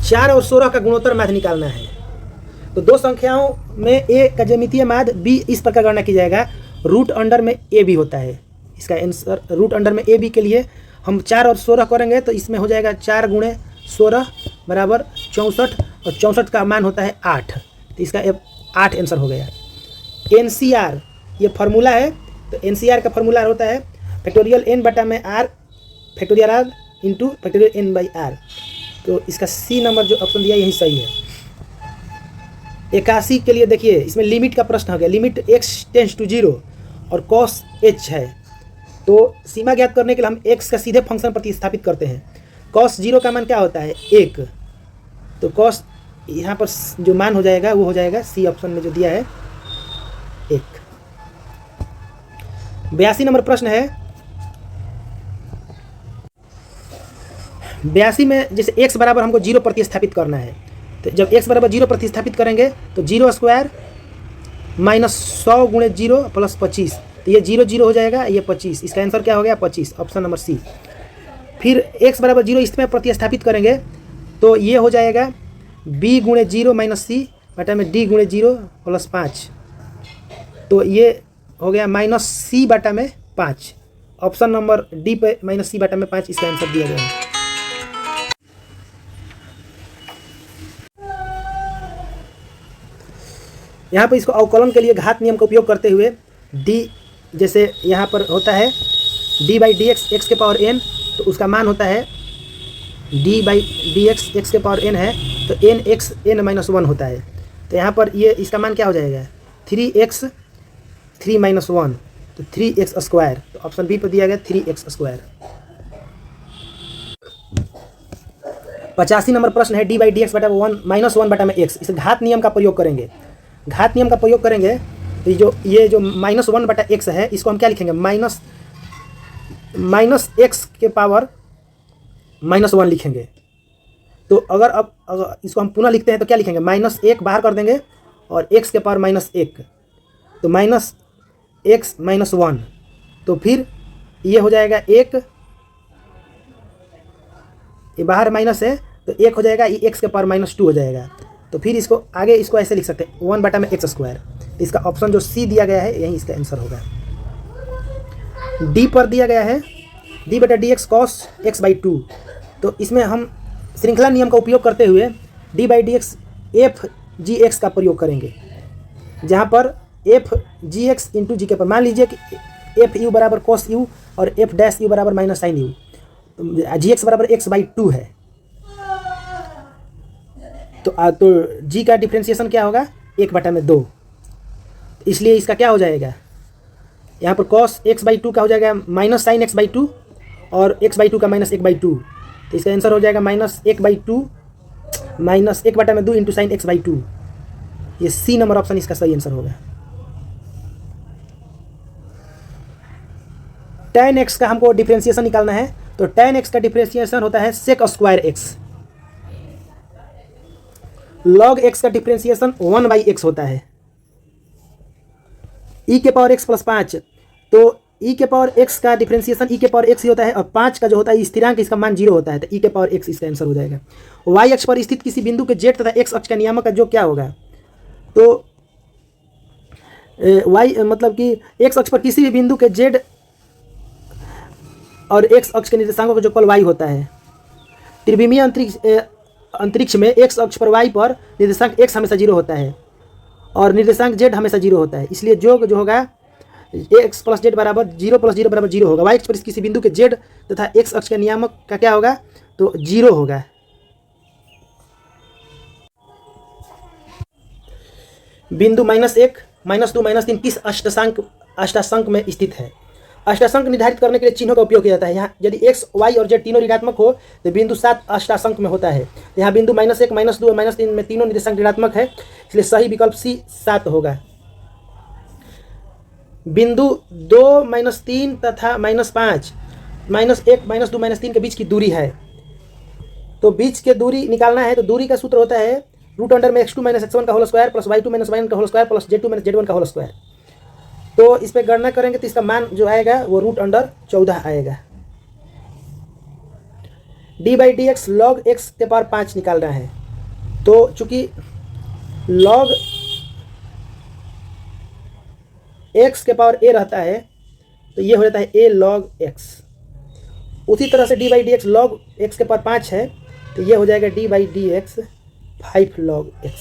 4 और 16 का गुणोत्तर माध्य निकालना है। तो दो संख्याओं में ए का ज्यामितीय माध्य बी इस प्रकार गणना की जाएगा, रूट अंडर में ए बी होता है। इसका आंसर रूट अंडर में ए बी के लिए हम 4 और 16 करेंगे तो इसमें हो जाएगा 4 × 16 बराबर 64, और 64 का मान होता है 8, तो इसका 8 आंसर हो गया। NCR ये फार्मूला है, तो NCR का फार्मूला होता है फैक्टोरियल n बटा में r factorial r into factorial n by r, तो इसका सी नंबर जो ऑप्शन दिया यही सही है। 81 के लिए देखिए इसमें लिमिट का प्रश्न हो गया, लिमिट x टेंस टू 0 और cos h है, तो सीमा ज्ञात करने के लिए हम x का सीधे फंक्शन प्रतिस्थापित करते हैं। cos 0 का मान क्या होता है 1, तो cos यहाँ पर जो मान हो जाएगा वो हो जाएगा सी ऑप्शन में जो दिया है 1। 82 नंबर प्रश्न है, 82 में जैसे x बराबर हमको 0 प्रतिस्थापित करना है, तो जब x बराबर 0 प्रतिस्थापित करेंगे तो 0 स्क्वायर माइनस 100 गुणे 0 प्लस 25, तो ये 0 0 हो जाएगा, ये 25, इसका आंसर क्या हो गया 25, ऑप्शन नंबर सी। फिर x बराबर 0 इसमें प्रतिस्थापित करेंगे तो ये हो जाएगा b गुणे 0 माइनस सी बटा में d गुणे 0 प्लस 5, तो ये हो गया माइनस सी बटा में 5, ऑप्शन नंबर डी पे माइनस सी बटा में 5 इसका आंसर दिया गया है। यहाँ पर इसको अवकलन के लिए घात नियम का उपयोग करते हुए d, जैसे यहाँ पर होता है d by D x x के पावर n, तो उसका मान होता है d by D x x के पावर n है, तो n x n माइनस 1 होता है, तो यहाँ पर ये इसका मान क्या हो जाएगा 3x 3 माइनस 1, तो 3x स्क्वायर, तो ऑप्शन बी पर दिया गया 3x स्क्वायर। 85 नंबर प्रश्न है, d बाई डी एक्स बटा 1 माइनस 1 बटा में x, इस घात नियम का प्रयोग करेंगे। घात नियम का प्रयोग करेंगे तो ये जो माइनस 1 बटा एक्स है इसको हम क्या लिखेंगे माइनस एक्स के पावर माइनस 1 लिखेंगे। तो अगर इसको हम पुनः लिखते हैं तो क्या लिखेंगे माइनस 1 बाहर कर देंगे और x के पावर माइनस 1, तो माइनस एक्स माइनस 1, तो फिर ये हो जाएगा 1, ये बाहर माइनस है तो 1 हो जाएगा, ये x के पावर माइनस 2 हो जाएगा, तो फिर इसको आगे इसको ऐसे लिख सकते हैं 1 बटा में एक्स स्क्वायर, तो इसका ऑप्शन जो सी दिया गया है यही इसका आंसर होगा। डी पर दिया गया है डी बटा D x cos x by 2, तो इसमें हम श्रृंखला नियम का उपयोग करते हुए D by D x F G x का प्रयोग करेंगे, जहाँ पर एफ जी एक्स इंटू जी के पर मान लीजिए कि एफ यू बराबर कॉस यू और एफ डैश यू बराबर माइनस साइन यू, तो जी एक्स बराबर एक्स बाई 2 है, तो जी का डिफ्रेंशिएशन क्या होगा 1 बटा में 2, इसलिए इसका क्या हो जाएगा यहाँ पर cos x बाई 2 का हो जाएगा माइनस साइन x बाई 2 और x बाई 2 का माइनस 1 बाई 2, तो इसका आंसर हो जाएगा माइनस 1 बाई 2 माइनस 1 बटा में 2 इंटू साइन x बाई 2, ये सी नंबर ऑप्शन इसका सही आंसर होगा। tan x का हमको डिफ्रेंशिएशन निकालना है, तो tan x का डिफ्रेंशिएशन होता है sec square x, log x का डिफ्रेंशिएशन 1 बाई एक्स होता है, e के पावर x प्लस 5, तो e के पावर x का डिफ्रेंशिएशन e के पावर x ही होता है और 5 का जो होता है स्थिरांक इसका मान 0 होता है, तो e के पावर x इसका आंसर हो जाएगा। y अक्ष पर स्थित किसी बिंदु के z तथा x अक्ष का नियामक का जो क्या होगा, तो y मतलब कि x अक्ष पर किसी भी बिंदु के z और x अक्ष के निर्देशांकों का जो कल y होता है, त्रिविमीय अंतरिक्ष में x अक्ष पर y पर निर्देशांक x हमेशा 0 होता है और निर्देशांक z हमेशा 0 होता है, इसलिए जो होगा x प्लस जेड बराबर 0 प्लस 0 बराबर 0 होगा। y अक्ष पर किसी बिंदु के z तथा x अक्ष के नियामक का क्या होगा, तो 0 होगा। बिंदु -1 -2 -3 किस अष्टांक में स्थित है। अष्टांक निर्धारित करने के लिए चिन्हों का उपयोग किया जाता है। यहाँ यदि x, y और z तीनों ऋणात्मक हो तो बिंदु 7 अष्टांक में होता है। यहाँ बिंदु -1 -2 और -3 में तीनों निर्देशांक ऋणात्मक है, इसलिए सही विकल्प सी 7 होगा। बिंदु 2 -3 तथा -5 -1 -2 -3 के बीच की दूरी है, तो बीच के दूरी निकालना है, तो दूरी का सूत्र होता है √अंडर में x2 - x1 का whole square plus y2 - y1 का whole square plus z2 - z1 का होल स्क्वायर। तो इस पर गणना करेंगे तो इसका मान जो आएगा वो √14 आएगा। d by D x log x के पावर 5 निकालना है, तो चूंकि लॉग x के पावर a रहता है तो ये हो जाता है a लॉग x। उसी तरह से d by D x log x के पावर 5 है, तो ये हो जाएगा d by D x 5 log x।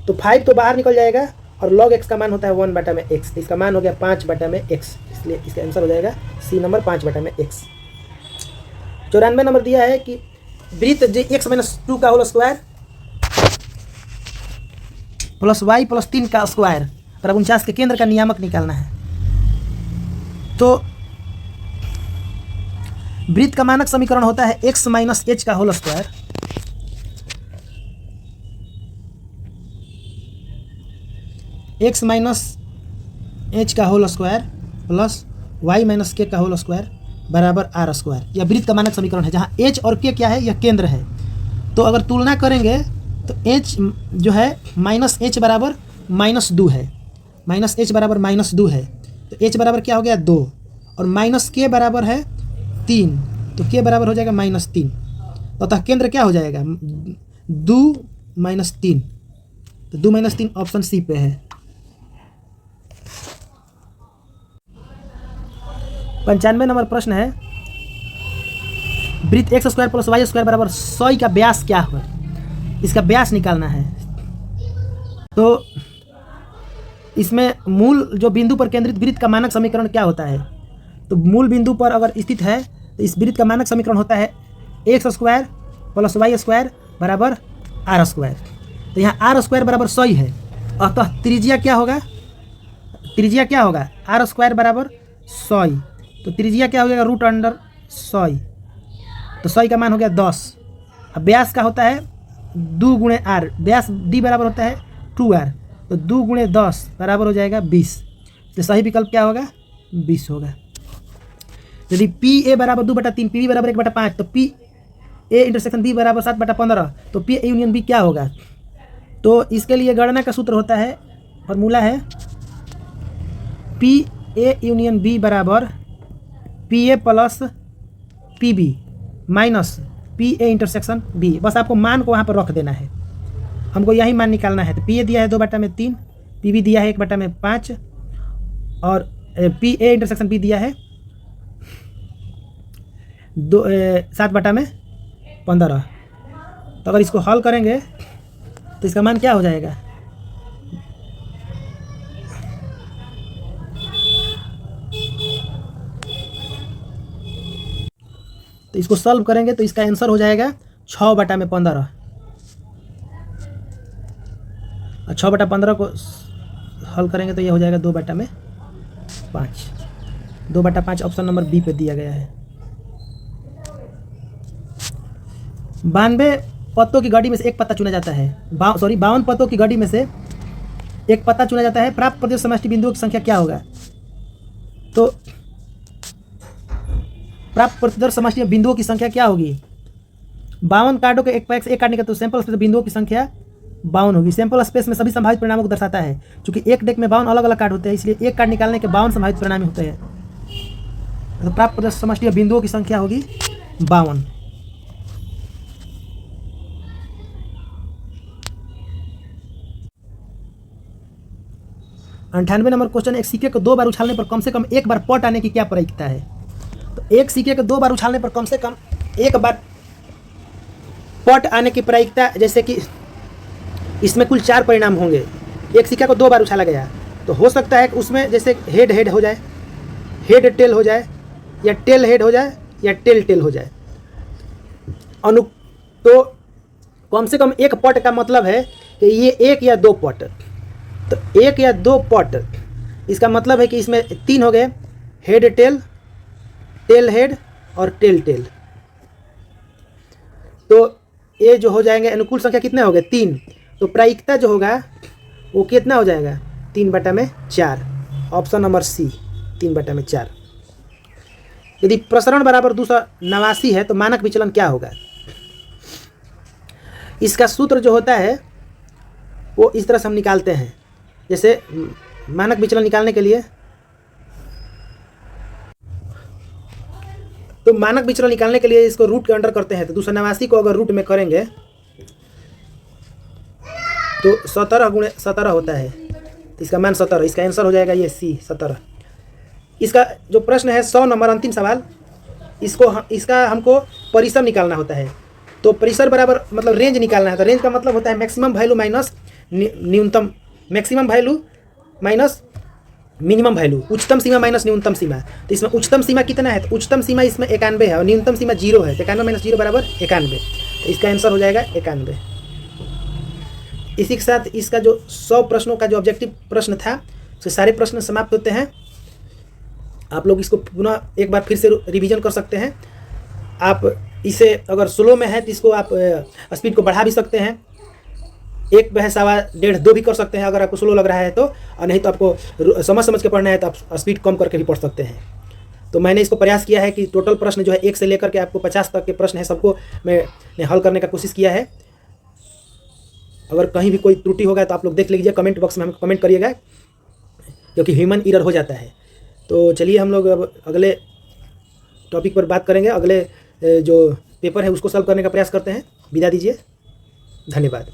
तो 5 तो बाहर निकल जाएगा और log x का मान होता है 1 बटा में x, इसका मान हो गया 5 बटा में x, इसलिए इसका आंसर हो जाएगा सी नंबर 5 बटा में x। 94 नंबर दिया है कि वृत्त x - 2 का whole square plus Y plus 3 का स्क्वायर बराबर 49 के केंद्र का नियामक निकालना है। तो वृत्त का मानक समीकरण होता है x माइनस एच का whole square x minus H का whole square plus y minus K का होल स्क्वायर बराबर आर स्क्वायर। यह वृत्त का मानक समीकरण है जहाँ h और k क्या है, यह केंद्र है। तो अगर तुलना करेंगे तो h जो है माइनस एच बराबर -2 है, माइनस एच बराबर -2 है। तो h बराबर क्या हो गया 2 और माइनस के बराबर है 3, तो k बराबर हो जाएगा -3। तो अतः केंद्र क्या हो जाएगा 2 - 3, तो 2 - 3 ऑप्शन सी पे है। 95 नंबर प्रश्न है वृत्त x square plus Y square बराबर 100 का व्यास क्या है, इसका व्यास निकालना है। तो इसमें मूल जो बिंदु पर केंद्रित वृत्त का मानक समीकरण क्या होता है, तो मूल बिंदु पर अगर स्थित है तो इस वृत्त का मानक समीकरण होता है x square plus Y square बराबर आर स्क्वायर। तो यहाँ आर स्क्वायर बराबर 100 है, अतः त्रिज्या क्या होगा, त्रिज्या क्या होगा आर स्क्वायर बराबर 100, तो त्रिज्या क्या हो जाएगा √100, तो 100 का मान हो गया 10। अब व्यास का होता है 2 गुणे आर, व्यास डी बराबर होता है 2r, तो 2 गुणे 10 बराबर हो जाएगा 20। तो सही विकल्प क्या होगा 20 होगा। यदि पी ए बराबर 2/3 पी बी बराबर 1/5 तो पी ए इंटरसेक्शन बी बराबर 7/15 तो पी ए यूनियन बी क्या होगा। तो इसके लिए गणना का सूत्र होता है, फॉर्मूला है पी ए यूनियन बी बराबर P A plus P B minus P A intersection B. बस आपको मान को वहाँ पर रख देना है, हमको यही मान निकालना है। तो पी ए दिया है 2/3, पी बी दिया है 1/5 और पी ए इंटरसेक्शन बी दिया है 7/15। तो अगर इसको हल करेंगे तो इसका मान क्या हो जाएगा, तो इसको सॉल्व करेंगे तो इसका आंसर हो जाएगा 6/15। और 6/15 को हल करेंगे तो ये हो जाएगा 2/5। 2/5 ऑप्शन नंबर बी पे दिया गया है। 92 पत्तों की गाड़ी में से एक पत्ता चुना जाता है, 52 पत्तों की गाड़ी में से एक पत्ता चुना जाता है, प्राप्त प्रत्येक समष्टि बिंदुओं की संख्या क्या होगा। तो प्राप्त प्रत्येक समष्टि बिंदुओं की संख्या क्या होगी, 52 कार्डों के एक पैक से एक काटने का, तो सैंपल स्पेस बिंदुओं की संख्या 52 होगी। सैंपल स्पेस में सभी संभावित परिणामों को दर्शाता है। चूंकि एक डेक में 52 अलग अलग कार्ड होते हैं, इसलिए एक कार्ड निकालने के 52 संभावित परिणाम होते हैं। तो प्राप्त प्रत्येक समष्टि बिंदुओं की संख्या होगी 52। अंठानवे नंबर क्वेश्चन, एक सिक्के को 2 बार उछालने पर कम से कम एक बार पट आने की क्या प्रायिकता है। तो एक सिक्के को 2 बार उछालने पर कम से कम एक बार पट आने की प्रायिकता, जैसे कि इसमें कुल 4 परिणाम होंगे। एक सिक्का को 2 बार उछाला गया तो हो सकता है कि उसमें जैसे हेड हेड हो जाए, हेड टेल हो जाए, या टेल हेड हो जाए, या टेल टेल हो जाए। तो कम से कम एक पट का मतलब है कि ये 1 या 2 पट। तो 1 या 2 पट, इसका मतलब है कि इसमें 3 हो गए, हेड टेल, टेल हेड और टेल टेल। तो ये जो हो जाएंगे अनुकूल संख्या कितने हो गए 3। तो प्रायिकता जो होगा वो कितना हो जाएगा 3/4, ऑप्शन नंबर सी 3/4। यदि प्रसरण बराबर 289 है तो मानक विचलन क्या होगा। इसका सूत्र जो होता है वो इस तरह से हम निकालते हैं। जैसे मानक विचलन निकालने के लिए, तो मानक विचलन निकालने के लिए इसको रूट के अंडर करते हैं। तो 289 को अगर रूट में करेंगे तो 17 गुणे 17 होता है, तो इसका मान 17, इसका आंसर हो जाएगा ये सी 17। इसका जो प्रश्न है 100 नंबर अंतिम सवाल, इसका हमको परिसर निकालना होता है। तो परिसर बराबर मतलब रेंज निकालना है। तो रेंज का मतलब होता है मैक्सिमम वैल्यू माइनस न्यूनतम, maximum value minus minimum value, उच्चतम सीमा माइनस न्यूनतम सीमा। तो इसमें उच्चतम सीमा कितना है, तो उच्चतम सीमा इसमें 91 है और न्यूनतम सीमा 0 है। तो 91 - 0 बराबर 91, तो इसका आंसर हो जाएगा 91। इसी के साथ इसका जो 100 प्रश्नों का जो ऑब्जेक्टिव प्रश्न था उसके सारे प्रश्न समाप्त होते हैं। आप लोग इसको पुनः एक बार फिर से रिवीजन कर सकते हैं। आप इसे अगर स्लो में है तो इसको आप स्पीड को बढ़ा भी सकते हैं, 1 बहे सवा 1.5 2 भी कर सकते हैं अगर आपको स्लो लग रहा है तो, और नहीं तो आपको समझ के पढ़ना है तो आप स्पीड कम करके भी पढ़ सकते हैं। तो मैंने इसको प्रयास किया है कि टोटल प्रश्न जो है 1 से लेकर के आपको 50 तक के प्रश्न है सबको मैंने हल करने का कोशिश किया है। अगर कहीं भी कोई त्रुटि होगा तो आप लोग देख लीजिए, कमेंट बॉक्स में हमको कमेंट करिएगा, क्योंकि ह्यूमन एरर हो जाता है। तो चलिए हम लोग अब अगले टॉपिक पर बात करेंगे, अगले जो पेपर है उसको सॉल्व करने का प्रयास करते हैं। विदा दीजिए, धन्यवाद।